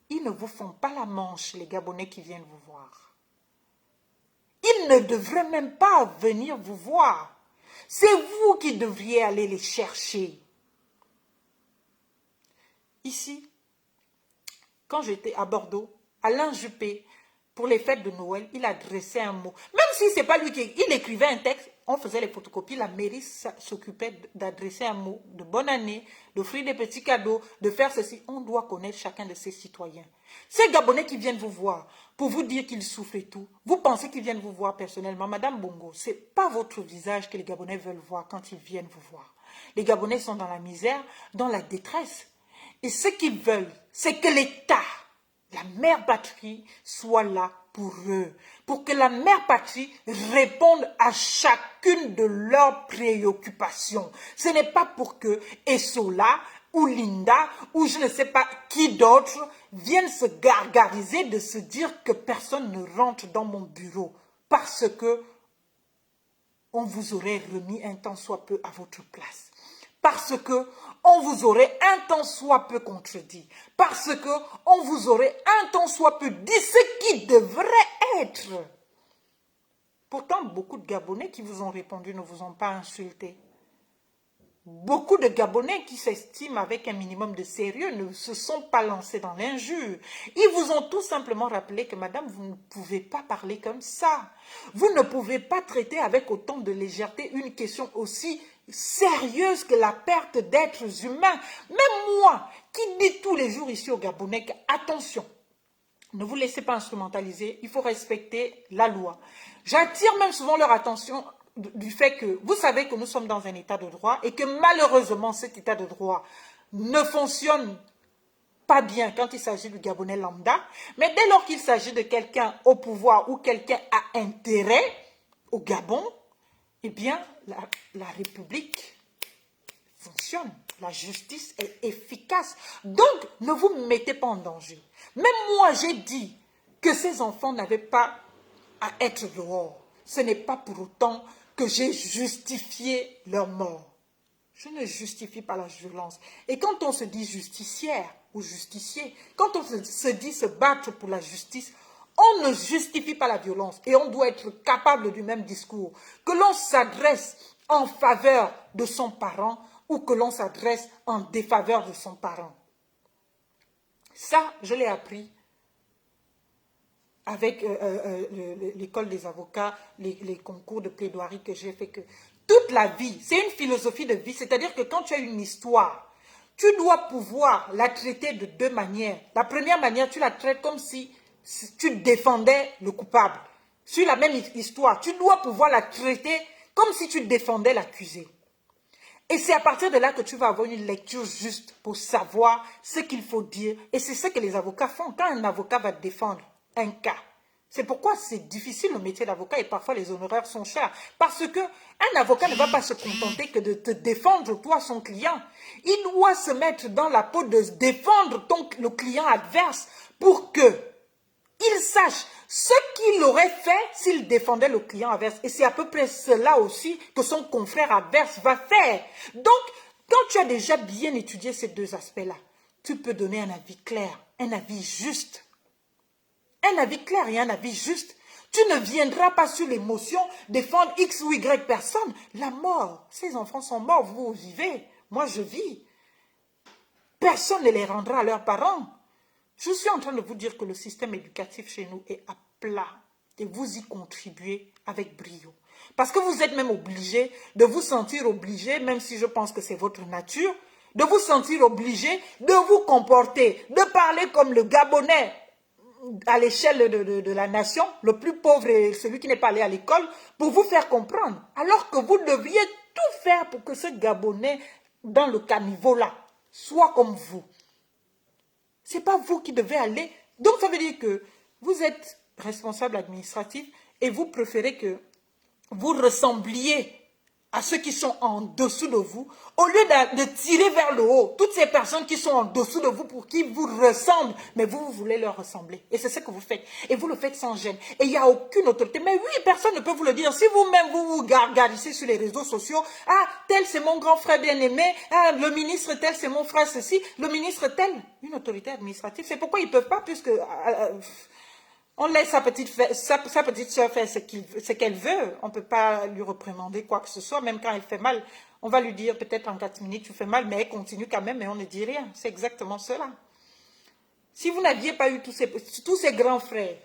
Ils ne vous font pas la manche, les Gabonais qui viennent vous voir. Ils ne devraient même pas venir vous voir. C'est vous qui devriez aller les chercher. Ici, quand j'étais à Bordeaux, Alain Juppé, pour les fêtes de Noël, il adressait un mot. Même si ce n'est pas lui qui écrivait un texte, on faisait les photocopies, la mairie s'occupait d'adresser un mot de bonne année, d'offrir des petits cadeaux, de faire ceci. On doit connaître chacun de ses citoyens. Ces Gabonais qui viennent vous voir pour vous dire qu'ils souffrent et tout, vous pensez qu'ils viennent vous voir personnellement. Madame Bongo, ce n'est pas votre visage que les Gabonais veulent voir quand ils viennent vous voir. Les Gabonais sont dans la misère, dans la détresse. Et ce qu'ils veulent, c'est que l'État, la mère patrie, soit là pour eux. Pour que la mère patrie réponde à chacune de leurs préoccupations. Ce n'est pas pour que Essola ou Linda ou je ne sais pas qui d'autre viennent se gargariser de se dire que personne ne rentre dans mon bureau parce que on vous aurait remis un tant soit peu à votre place. Parce que on vous aurait un tant soit peu contredit. Parce que on vous aurait un tant soit peu dit ce qui devrait être. Pourtant, beaucoup de Gabonais qui vous ont répondu ne vous ont pas insulté. Beaucoup de Gabonais qui s'estiment avec un minimum de sérieux ne se sont pas lancés dans l'injure. Ils vous ont tout simplement rappelé que madame, vous ne pouvez pas parler comme ça. Vous ne pouvez pas traiter avec autant de légèreté une question aussi sérieuse que la perte d'êtres humains. Même moi, qui dis tous les jours ici au Gabonais, attention, ne vous laissez pas instrumentaliser, il faut respecter la loi. J'attire même souvent leur attention du fait que vous savez que nous sommes dans un état de droit et que malheureusement cet état de droit ne fonctionne pas bien quand il s'agit du Gabonais lambda, mais dès lors qu'il s'agit de quelqu'un au pouvoir ou quelqu'un à intérêt au Gabon, eh bien la République fonctionne, la justice est efficace. Donc ne vous mettez pas en danger. Même moi j'ai dit que ces enfants n'avaient pas à être dehors. Ce n'est pas pour autant que j'ai justifié leur mort. Je ne justifie pas la violence. Et quand on se dit justicière ou justicier, quand on se dit se battre pour la justice, on ne justifie pas la violence. Et on doit être capable du même discours. Que l'on s'adresse en faveur de son parent ou que l'on s'adresse en défaveur de son parent. Ça, je l'ai appris avec l'école des avocats, les concours de plaidoirie que j'ai fait, que toute la vie, c'est une philosophie de vie, c'est-à-dire que quand tu as une histoire, tu dois pouvoir la traiter de deux manières. La première manière, tu la traites comme si tu défendais le coupable. Sur la même histoire, tu dois pouvoir la traiter comme si tu défendais l'accusé. Et c'est à partir de là que tu vas avoir une lecture juste pour savoir ce qu'il faut dire. Et c'est ce que les avocats font quand un avocat va défendre un cas. C'est pourquoi c'est difficile le métier d'avocat et parfois les honoraires sont chers. Parce qu'un avocat ne va pas se contenter que de te défendre toi, son client. Il doit se mettre dans la peau de défendre le client adverse pour que il sache ce qu'il aurait fait s'il défendait le client adverse. Et c'est à peu près cela aussi que son confrère adverse va faire. Donc, quand tu as déjà bien étudié ces deux aspects-là, tu peux donner un avis clair, un avis juste. Un avis clair et un avis juste. Tu ne viendras pas sur l'émotion défendre X ou Y personne. La mort, ces enfants sont morts, vous vivez. Moi, je vis. Personne ne les rendra à leurs parents. Je suis en train de vous dire que le système éducatif chez nous est à plat et vous y contribuez avec brio. Parce que vous êtes même obligé de vous sentir obligé, même si je pense que c'est votre nature, de vous sentir obligé de vous comporter, de parler comme le Gabonais à l'échelle de la nation, le plus pauvre et celui qui n'est pas allé à l'école, pour vous faire comprendre. Alors que vous devriez tout faire pour que ce Gabonais, dans le caniveau-là, soit comme vous. Ce n'est pas vous qui devez aller. Donc, ça veut dire que vous êtes responsable administratif et vous préférez que vous ressembliez à ceux qui sont en dessous de vous, au lieu de tirer vers le haut toutes ces personnes qui sont en dessous de vous pour qui vous ressemblent, mais vous voulez leur ressembler. Et c'est ce que vous faites. Et vous le faites sans gêne. Et il n'y a aucune autorité. Mais oui, personne ne peut vous le dire. Si vous-même, vous gargarissez sur les réseaux sociaux, ah, tel c'est mon grand frère bien-aimé, ah, le ministre tel c'est mon frère ceci, le ministre tel, une autorité administrative. C'est pourquoi ils ne peuvent pas, puisque... on laisse sa petite soeur faire ce qu'elle veut. On ne peut pas lui réprimander quoi que ce soit, même quand elle fait mal. On va lui dire peut-être en 4 minutes, tu fais mal, mais elle continue quand même et on ne dit rien. C'est exactement cela. Si vous n'aviez pas eu tous ces grands frères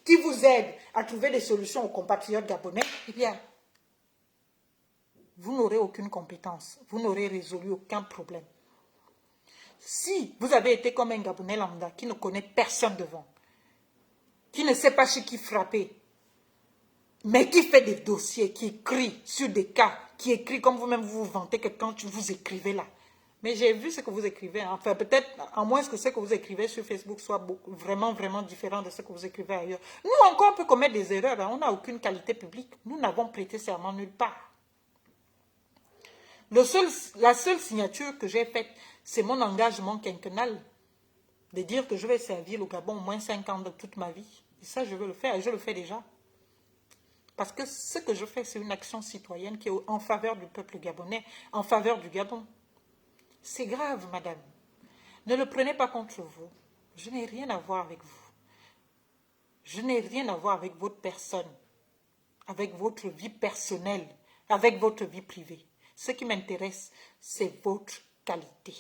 qui vous aident à trouver des solutions aux compatriotes gabonais, eh bien, vous n'aurez aucune compétence. Vous n'aurez résolu aucun problème. Si vous avez été comme un Gabonais lambda qui ne connaît personne devant, qui ne sait pas chez qui frapper, mais qui fait des dossiers, qui écrit sur des cas, qui écrit comme vous-même vous vous vantez que quand vous écrivez là. Mais j'ai vu ce que vous écrivez, hein. Enfin peut-être, à moins que ce que vous écrivez sur Facebook soit vraiment différent de ce que vous écrivez ailleurs. Nous encore, on peut commettre des erreurs, hein. On n'a aucune qualité publique. Nous n'avons prêté serment nulle part. La seule signature que j'ai faite, c'est mon engagement quinquennal de dire que je vais servir le Gabon au moins 5 ans de toute ma vie. Et ça, je veux le faire et je le fais déjà. Parce que ce que je fais, c'est une action citoyenne qui est en faveur du peuple gabonais, en faveur du Gabon. C'est grave, madame. Ne le prenez pas contre vous. Je n'ai rien à voir avec vous. Je n'ai rien à voir avec votre personne, avec votre vie personnelle, avec votre vie privée. Ce qui m'intéresse, c'est votre qualité.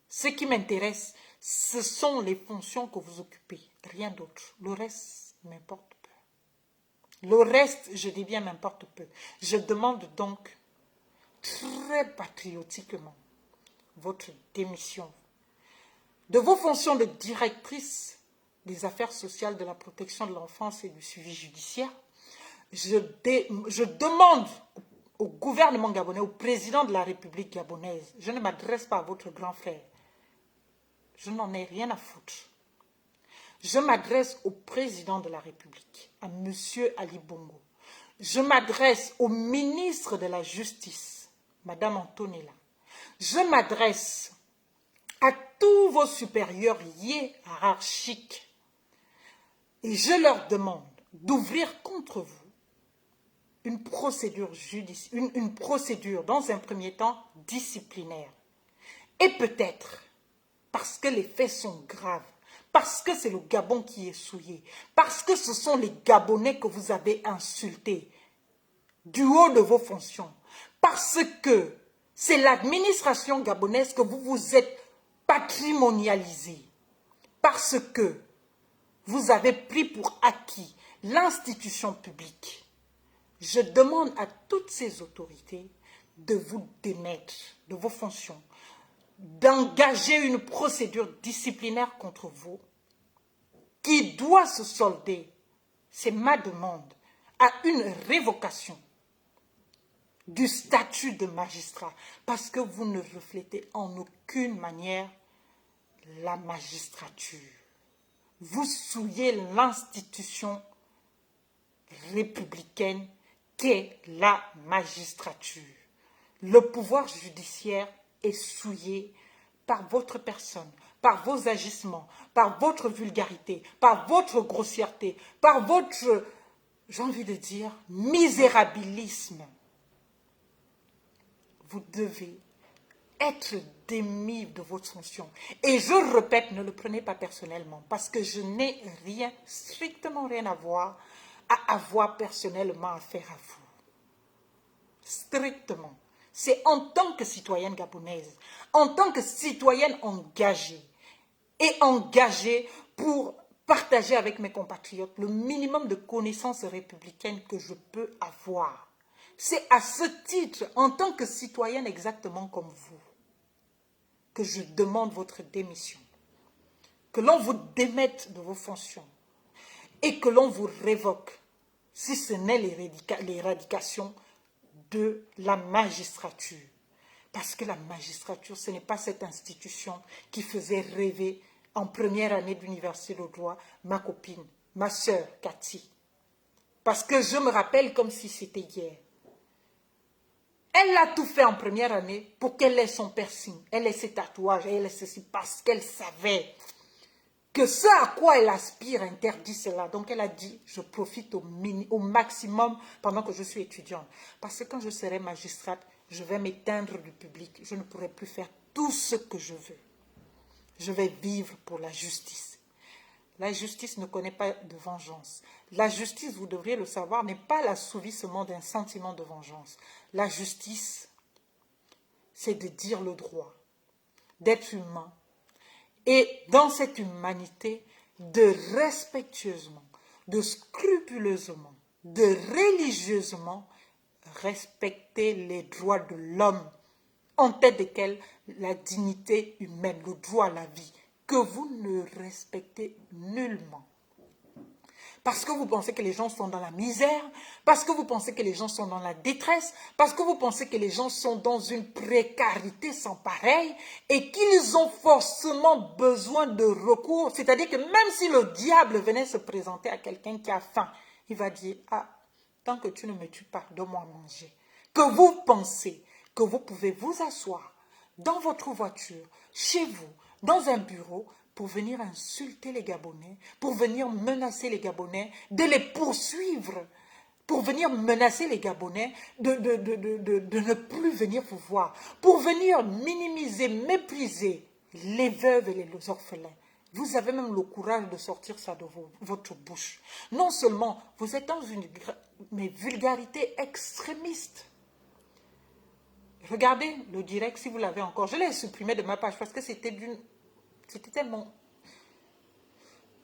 Ce qui m'intéresse, ce sont les fonctions que vous occupez, rien d'autre. Le reste m'importe peu. Le reste, je dis bien, m'importe peu. Je demande donc très patriotiquement votre démission de vos fonctions de directrice des affaires sociales, de la protection de l'enfance et du suivi judiciaire. Je demande au gouvernement gabonais, au président de la République gabonaise, je ne m'adresse pas à votre grand frère, je n'en ai rien à foutre. Je m'adresse au président de la République, à M. Ali Bongo. Je m'adresse au ministre de la Justice, Mme Antonella. Je m'adresse à tous vos supérieurs hiérarchiques et je leur demande d'ouvrir contre vous une procédure judiciaire, une procédure dans un premier temps disciplinaire. Et peut-être, parce que les faits sont graves, parce que c'est le Gabon qui est souillé, parce que ce sont les Gabonais que vous avez insultés du haut de vos fonctions, parce que c'est l'administration gabonaise que vous vous êtes patrimonialisé, parce que vous avez pris pour acquis l'institution publique. Je demande à toutes ces autorités de vous démettre de vos fonctions, d'engager une procédure disciplinaire contre vous qui doit se solder, c'est ma demande, à une révocation du statut de magistrat parce que vous ne reflétez en aucune manière la magistrature. Vous souillez l'institution républicaine qu'est la magistrature. Le pouvoir judiciaire est souillé par votre personne, par vos agissements, par votre vulgarité, par votre grossièreté, par votre, j'ai envie de dire, misérabilisme. Vous devez être démis de votre fonction. Et je répète, ne le prenez pas personnellement, parce que je n'ai rien, strictement rien à avoir personnellement affaire à vous. Strictement. C'est en tant que citoyenne gabonaise, en tant que citoyenne engagée, et engagée pour partager avec mes compatriotes le minimum de connaissances républicaines que je peux avoir. C'est à ce titre, en tant que citoyenne exactement comme vous, que je demande votre démission. Que l'on vous démette de vos fonctions et que l'on vous révoque, si ce n'est l'éradication de la magistrature. Parce que la magistrature, ce n'est pas cette institution qui faisait rêver en première année d'université de droit ma copine, ma sœur Cathy. Parce que je me rappelle comme si c'était hier. Elle a tout fait en première année pour qu'elle ait son piercing, elle ait ses tatouages, elle ait ceci, parce qu'elle savait que ce à quoi elle aspire interdit cela. Donc elle a dit, je profite au maximum pendant que je suis étudiante. Parce que quand je serai magistrate, je vais m'éteindre du public. Je ne pourrai plus faire tout ce que je veux. Je vais vivre pour la justice. La justice ne connaît pas de vengeance. La justice, vous devriez le savoir, n'est pas l'assouvissement d'un sentiment de vengeance. La justice, c'est de dire le droit, d'être humain. Et dans cette humanité, de respectueusement, de scrupuleusement, de religieusement respecter les droits de l'homme, en tête desquels la dignité humaine, le droit à la vie, que vous ne respectez nullement. Parce que vous pensez que les gens sont dans la misère, parce que vous pensez que les gens sont dans la détresse, parce que vous pensez que les gens sont dans une précarité sans pareil et qu'ils ont forcément besoin de recours. C'est-à-dire que même si le diable venait se présenter à quelqu'un qui a faim, il va dire, ah, tant que tu ne me tues pas, donne-moi à manger. Que vous pensez que vous pouvez vous asseoir dans votre voiture, chez vous, dans un bureau, pour venir insulter les Gabonais, pour venir menacer les Gabonais, de les poursuivre, pour venir menacer les Gabonais de ne plus venir vous voir, pour venir minimiser, mépriser les veuves et les orphelins. Vous avez même le courage de sortir ça de votre bouche. Non seulement, vous êtes dans une vulgarité extrémiste. Regardez le direct si vous l'avez encore. Je l'ai supprimé de ma page parce que c'était tellement...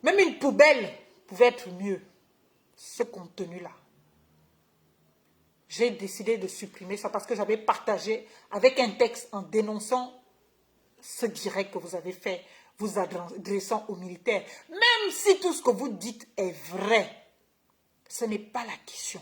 Même une poubelle pouvait être mieux, ce contenu-là. J'ai décidé de supprimer ça parce que j'avais partagé avec un texte en dénonçant ce direct que vous avez fait, vous adressant aux militaires. Même si tout ce que vous dites est vrai, ce n'est pas la question.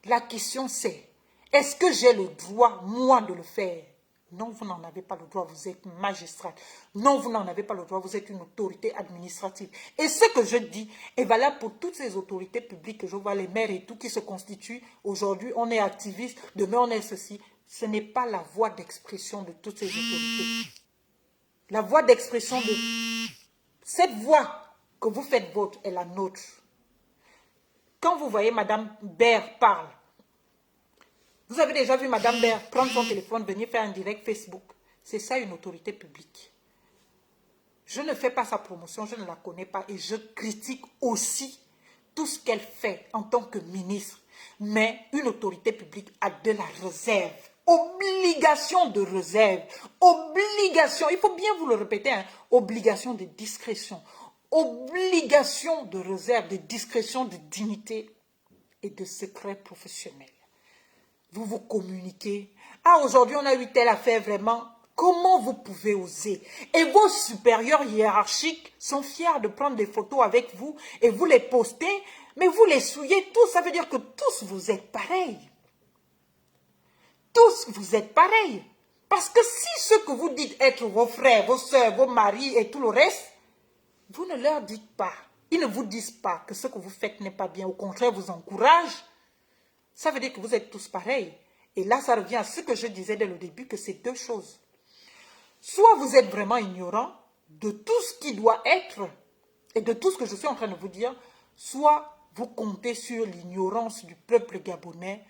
La question c'est, est-ce que j'ai le droit, moi, de le faire? Non, vous n'en avez pas le droit, vous êtes magistrat. Non, vous n'en avez pas le droit, vous êtes une autorité administrative. Et ce que je dis est valable pour toutes ces autorités publiques que je vois, les maires et tout, qui se constituent. Aujourd'hui, on est activiste, demain on est ceci. Ce n'est pas la voie d'expression de toutes ces autorités. La voie d'expression de cette voie que vous faites vôtre est la nôtre. Quand vous voyez Madame Baird parle, vous avez déjà vu Madame Baird prendre son téléphone, venir faire un direct Facebook. C'est ça une autorité publique. Je ne fais pas sa promotion, je ne la connais pas et je critique aussi tout ce qu'elle fait en tant que ministre. Mais une autorité publique a de la réserve. Obligation de réserve. Obligation, il faut bien vous le répéter, hein, obligation de discrétion. Obligation de réserve, de discrétion, de dignité et de secret professionnel. Vous vous communiquez. Ah, aujourd'hui, on a eu telle affaire vraiment. Comment vous pouvez oser? Et vos supérieurs hiérarchiques sont fiers de prendre des photos avec vous et vous les postez, mais vous les souillez tous. Ça veut dire que tous vous êtes pareils. Tous vous êtes pareils. Parce que si ce que vous dites être vos frères, vos soeurs, vos maris et tout le reste, vous ne leur dites pas. Ils ne vous disent pas que ce que vous faites n'est pas bien. Au contraire, vous encouragent. Ça veut dire que vous êtes tous pareils. Et là, ça revient à ce que je disais dès le début, que c'est deux choses. Soit vous êtes vraiment ignorant de tout ce qui doit être et de tout ce que je suis en train de vous dire, soit vous comptez sur l'ignorance du peuple gabonais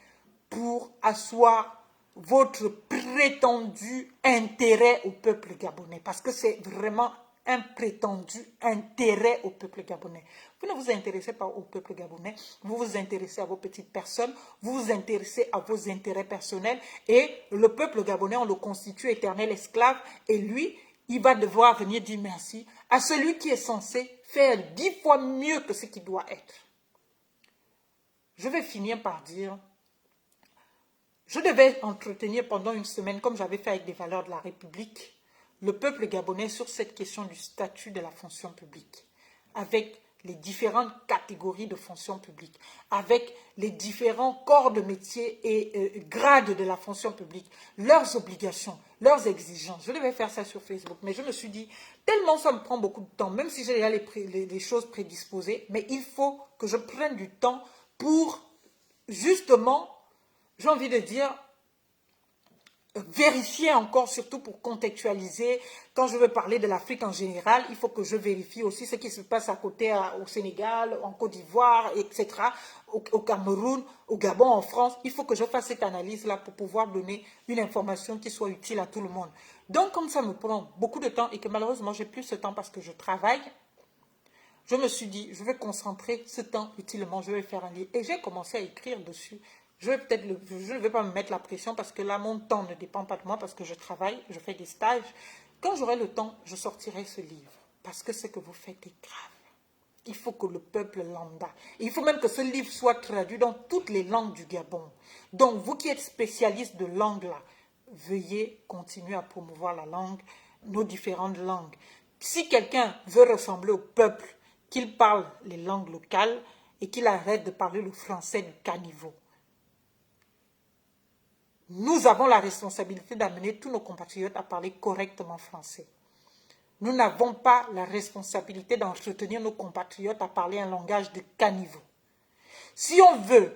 pour asseoir votre prétendu intérêt au peuple gabonais. Parce que c'est vraiment un prétendu intérêt au peuple gabonais. Vous ne vous intéressez pas au peuple gabonais, vous vous intéressez à vos petites personnes, vous vous intéressez à vos intérêts personnels et le peuple gabonais, on le constitue éternel esclave et lui, il va devoir venir dire merci à celui qui est censé faire 10 fois mieux que ce qu'il doit être. Je vais finir par dire, je devais entretenir pendant une semaine, comme j'avais fait avec des valeurs de la République, le peuple gabonais sur cette question du statut de la fonction publique, avec les différentes catégories de fonction publique, avec les différents corps de métier et grades de la fonction publique, leurs obligations, leurs exigences. Je devais faire ça sur Facebook, mais je me suis dit, tellement ça me prend beaucoup de temps, même si j'ai déjà les choses prédisposées, mais il faut que je prenne du temps pour, justement, j'ai envie de dire, vérifier encore, surtout pour contextualiser. Quand je veux parler de l'Afrique en général, il faut que je vérifie aussi ce qui se passe à côté au Sénégal, en Côte d'Ivoire, etc., au Cameroun, au Gabon, en France. Il faut que je fasse cette analyse-là pour pouvoir donner une information qui soit utile à tout le monde. Donc, comme ça me prend beaucoup de temps et que malheureusement, j'ai plus ce temps parce que je travaille, je me suis dit, je vais concentrer ce temps utilement, je vais faire un livre. Et j'ai commencé à écrire dessus. Je ne vais pas me mettre la pression parce que là, mon temps ne dépend pas de moi parce que je travaille, je fais des stages. Quand j'aurai le temps, je sortirai ce livre parce que ce que vous faites est grave. Il faut que le peuple lambda, il faut même que ce livre soit traduit dans toutes les langues du Gabon. Donc, vous qui êtes spécialiste de langue là, veuillez continuer à promouvoir la langue, nos différentes langues. Si quelqu'un veut ressembler au peuple, qu'il parle les langues locales et qu'il arrête de parler le français du caniveau. Nous avons la responsabilité d'amener tous nos compatriotes à parler correctement français. Nous n'avons pas la responsabilité d'entretenir nos compatriotes à parler un langage de caniveau. Si on veut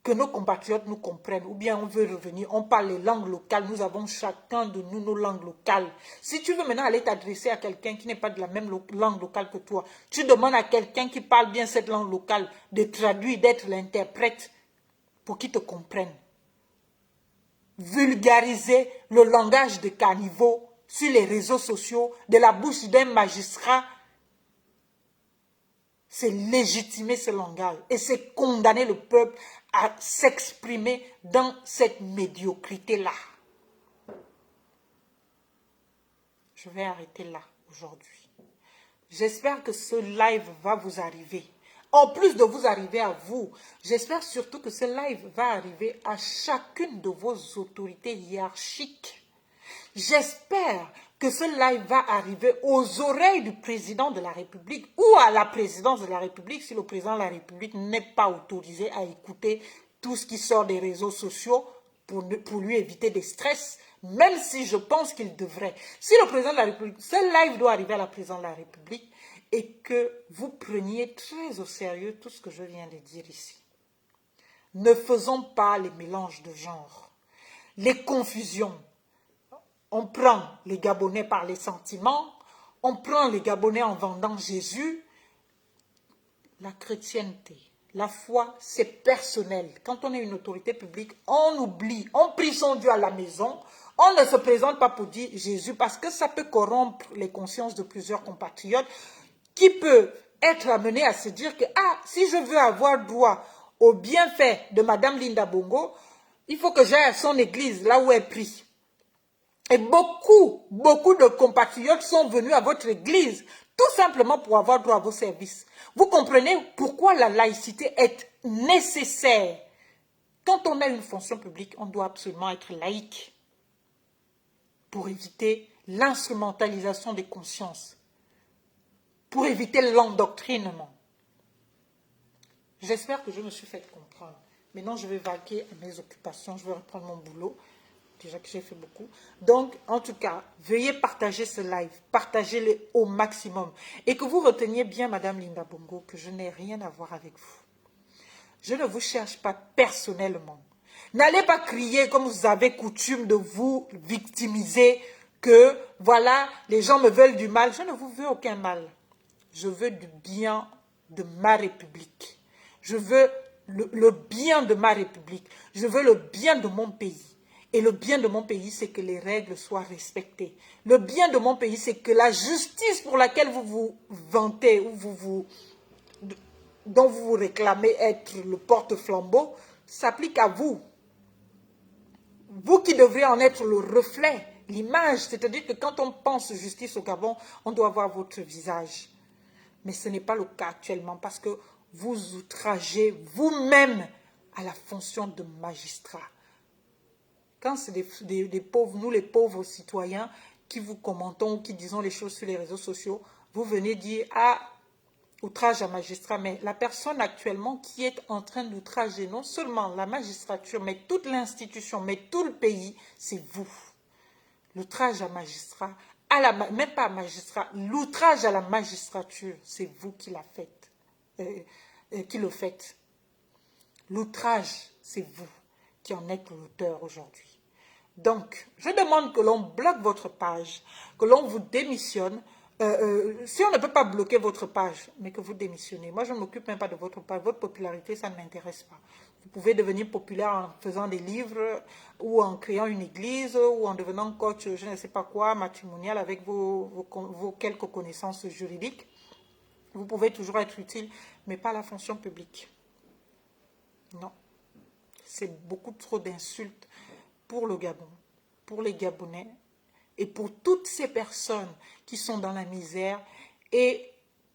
que nos compatriotes nous comprennent, ou bien on veut revenir, on parle les langues locales, nous avons chacun de nous nos langues locales. Si tu veux maintenant aller t'adresser à quelqu'un qui n'est pas de la même langue locale que toi, tu demandes à quelqu'un qui parle bien cette langue locale de traduire, d'être l'interprète pour qu'il te comprenne. Vulgariser le langage de caniveau sur les réseaux sociaux de la bouche d'un magistrat, c'est légitimer ce langage et c'est condamner le peuple à s'exprimer dans cette médiocrité-là. je vais arrêter là aujourd'hui. J'espère que ce live va vous arriver. En plus de vous arriver à vous, j'espère surtout que ce live va arriver à chacune de vos autorités hiérarchiques. J'espère que ce live va arriver aux oreilles du président de la République ou à la présidence de la République si le président de la République n'est pas autorisé à écouter tout ce qui sort des réseaux sociaux pour lui éviter des stress, même si je pense qu'il devrait. Si le président de la République, ce live doit arriver à la présidence de la République et que vous preniez très au sérieux tout ce que je viens de dire ici. Ne faisons pas les mélanges de genres, les confusions. On prend les Gabonais par les sentiments, on prend les Gabonais en vendant Jésus. La chrétienté, la foi, c'est personnel. Quand on est une autorité publique, on oublie, on prie son Dieu à la maison, on ne se présente pas pour dire Jésus parce que ça peut corrompre les consciences de plusieurs compatriotes qui peut être amené à se dire que si je veux avoir droit au bienfait de Madame Linda Bongo, il faut que j'aille à son église, là où elle prie. Et beaucoup de compatriotes sont venus à votre église tout simplement pour avoir droit à vos services. Vous comprenez pourquoi la laïcité est nécessaire. Quand on a une fonction publique, on doit absolument être laïque pour éviter l'instrumentalisation des consciences, pour éviter l'endoctrinement. J'espère que je me suis fait comprendre. Maintenant, je vais vaquer à mes occupations, je vais reprendre mon boulot. Déjà que j'ai fait beaucoup. Donc, en tout cas, veuillez partager ce live. Partagez-le au maximum. Et que vous reteniez bien, Madame Linda Bongo, que je n'ai rien à voir avec vous. Je ne vous cherche pas personnellement. N'allez pas crier comme vous avez coutume de vous victimiser que, voilà, les gens me veulent du mal. Je ne vous veux aucun mal. Je veux du bien de ma République. Je veux le bien de ma République. Je veux le bien de mon pays. Et le bien de mon pays, c'est que les règles soient respectées. Le bien de mon pays, c'est que la justice pour laquelle vous vous vantez ou dont vous vous réclamez être le porte-flambeau s'applique à vous. Vous qui devrez en être le reflet, l'image. C'est-à-dire que quand on pense justice au Gabon, on doit voir votre visage. Mais ce n'est pas le cas actuellement parce que vous outragez vous-même à la fonction de magistrat. Quand c'est des pauvres, nous les pauvres citoyens qui vous commentons, qui disons les choses sur les réseaux sociaux, vous venez dire outrage à magistrat, mais la personne actuellement qui est en train d'outrager non seulement la magistrature, mais toute l'institution, mais tout le pays, c'est vous. L'outrage à magistrat, même pas à magistrat, l'outrage à la magistrature, c'est vous qui le faites. L'outrage, c'est vous qui en êtes l'auteur aujourd'hui. Donc, je demande que l'on bloque votre page, que l'on vous démissionne. Si on ne peut pas bloquer votre page, mais que vous démissionnez. Moi, je ne m'occupe même pas de votre page. Votre popularité, ça ne m'intéresse pas. Vous pouvez devenir populaire en faisant des livres ou en créant une église ou en devenant coach, je ne sais pas quoi, matrimonial avec vos quelques connaissances juridiques. Vous pouvez toujours être utile, mais pas la fonction publique. Non. C'est beaucoup trop d'insultes pour le Gabon, pour les Gabonais et pour toutes ces personnes qui sont dans la misère et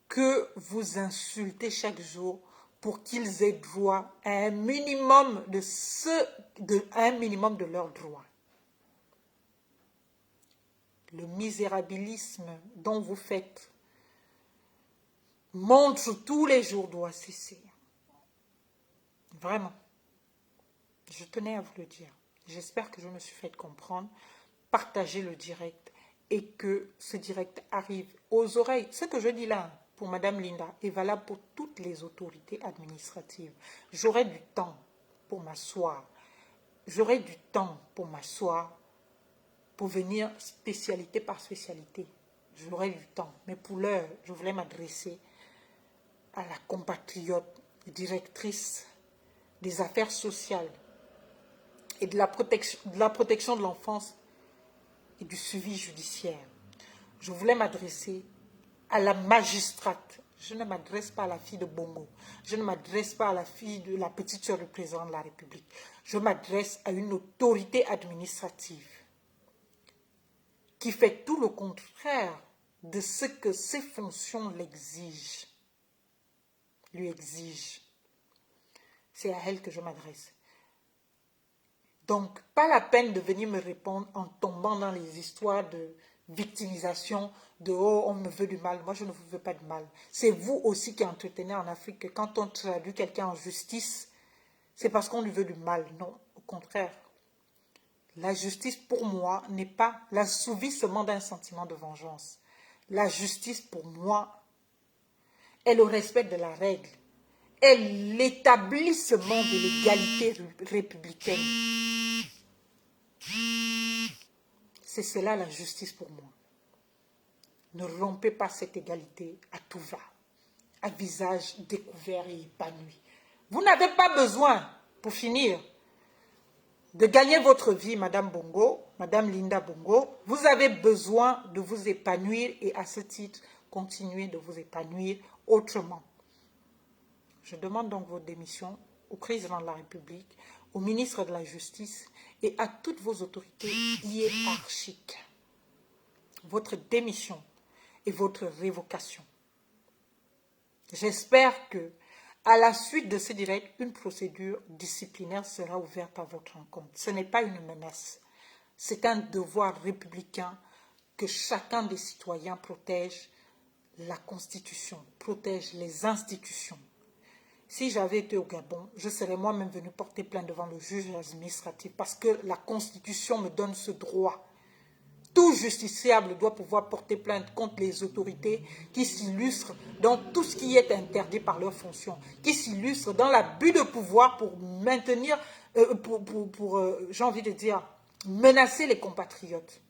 que vous insultez chaque jour pour qu'ils aient droit à un minimum de leurs droits. Le misérabilisme dont vous faites montre tous les jours doit cesser. Vraiment. Je tenais à vous le dire. J'espère que je me suis fait comprendre. Partagez le direct et que ce direct arrive aux oreilles. Ce que je dis là pour Madame Linda est valable pour toutes les autorités administratives. J'aurai du temps pour m'asseoir. J'aurai du temps pour m'asseoir, pour venir spécialité par spécialité. J'aurai du temps. Mais pour l'heure, je voulais m'adresser à la compatriote directrice des affaires sociales et de la protection de l'enfance et du suivi judiciaire. Je voulais m'adresser à la magistrate. Je ne m'adresse pas à la fille de Bongo. Je ne m'adresse pas à la fille de la petite sœur du président de la République. Je m'adresse à une autorité administrative qui fait tout le contraire de ce que ses fonctions lui exigent. C'est à elle que je m'adresse. Donc, pas la peine de venir me répondre en tombant dans les histoires de victimisation, de « oh, on me veut du mal ». Moi, je ne vous veux pas du mal. C'est vous aussi qui entretenez en Afrique que quand on traduit quelqu'un en justice, c'est parce qu'on lui veut du mal. Non, au contraire. La justice, pour moi, n'est pas l'assouvissement d'un sentiment de vengeance. La justice, pour moi, est le respect de la règle, est l'établissement de l'égalité républicaine. C'est cela la justice pour moi. Ne rompez pas cette égalité à tout va, à visage découvert et épanoui. Vous n'avez pas besoin, pour finir, de gagner votre vie, Madame Bongo, Madame Linda Bongo. Vous avez besoin de vous épanouir et à ce titre, continuez de vous épanouir autrement. Je demande donc votre démission au président de la République, au ministre de la Justice et à toutes vos autorités hiérarchiques. Votre démission et votre révocation. J'espère que, à la suite de ce direct, une procédure disciplinaire sera ouverte à votre encontre. Ce n'est pas une menace. C'est un devoir républicain que chacun des citoyens protège la Constitution, protège les institutions. Si j'avais été au Gabon, je serais moi-même venu porter plainte devant le juge administratif parce que la Constitution me donne ce droit. Tout justiciable doit pouvoir porter plainte contre les autorités qui s'illustrent dans tout ce qui est interdit par leurs fonctions, qui s'illustrent dans l'abus de pouvoir pour maintenir, j'ai envie de dire, menacer les compatriotes.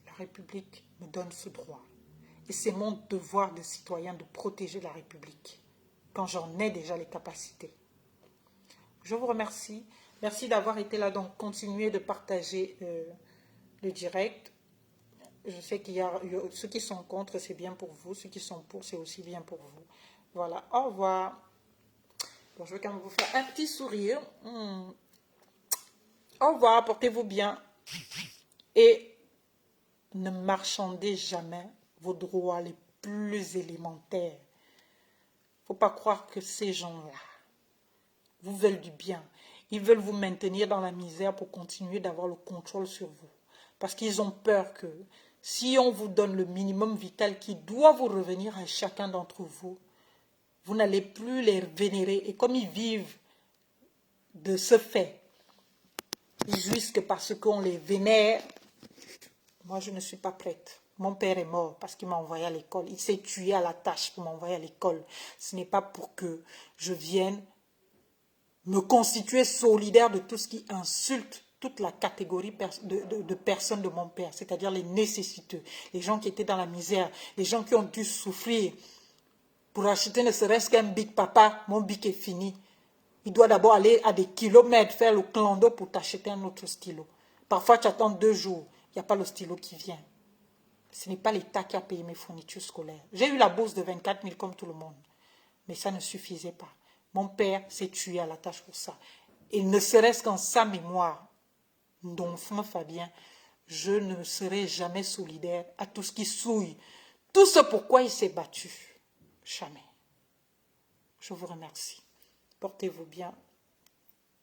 La République me donne ce droit. Et c'est mon devoir de citoyen de protéger la République quand j'en ai déjà les capacités. Je vous remercie. Merci d'avoir été là. Donc, continuez de partager le direct. Je sais qu'il y a ceux qui sont contre, c'est bien pour vous. Ceux qui sont pour, c'est aussi bien pour vous. Voilà, au revoir. Bon, je vais quand même vous faire un petit sourire. Au revoir, portez-vous bien. Et ne marchandez jamais vos droits les plus élémentaires. Il ne faut pas croire que ces gens-là vous veulent du bien. Ils veulent vous maintenir dans la misère pour continuer d'avoir le contrôle sur vous. Parce qu'ils ont peur que si on vous donne le minimum vital qui doit vous revenir à chacun d'entre vous, vous n'allez plus les vénérer. Et comme ils vivent de ce fait, ils jouissent que parce qu'on les vénère. Moi, je ne suis pas prête. Mon père est mort parce qu'il m'a envoyé à l'école. Il s'est tué à la tâche pour m'envoyer à l'école. Ce n'est pas pour que je vienne me constituer solidaire de tout ce qui insulte toute la catégorie de personnes de mon père, c'est-à-dire les nécessiteux, les gens qui étaient dans la misère, les gens qui ont dû souffrir pour acheter ne serait-ce qu'un bic. Papa, mon bic est fini. Il doit d'abord aller à des kilomètres faire le clando pour t'acheter un autre stylo. Parfois, tu attends 2 jours, il n'y a pas le stylo qui vient. Ce n'est pas l'État qui a payé mes fournitures scolaires. J'ai eu la bourse de 24 000 comme tout le monde, mais ça ne suffisait pas. Mon père s'est tué à la tâche pour ça. Et ne serait-ce qu'en sa mémoire, d'enfant Fabien, je ne serai jamais solidaire à tout ce qui souille. Tout ce pourquoi il s'est battu. Jamais. Je vous remercie. Portez-vous bien.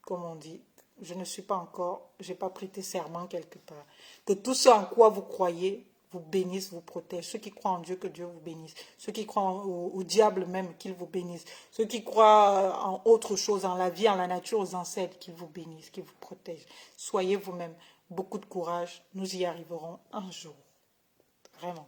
Comme on dit, je ne suis pas encore, je n'ai pas prêté serment quelque part. Que tout ce en quoi vous croyez vous bénisse, vous protège. Ceux qui croient en Dieu, que Dieu vous bénisse. Ceux qui croient au diable même, qu'il vous bénisse. Ceux qui croient en autre chose, en la vie, en la nature, aux ancêtres, qu'il vous bénisse, qu'il vous protège. Soyez vous-même. Beaucoup de courage. Nous y arriverons un jour. Vraiment.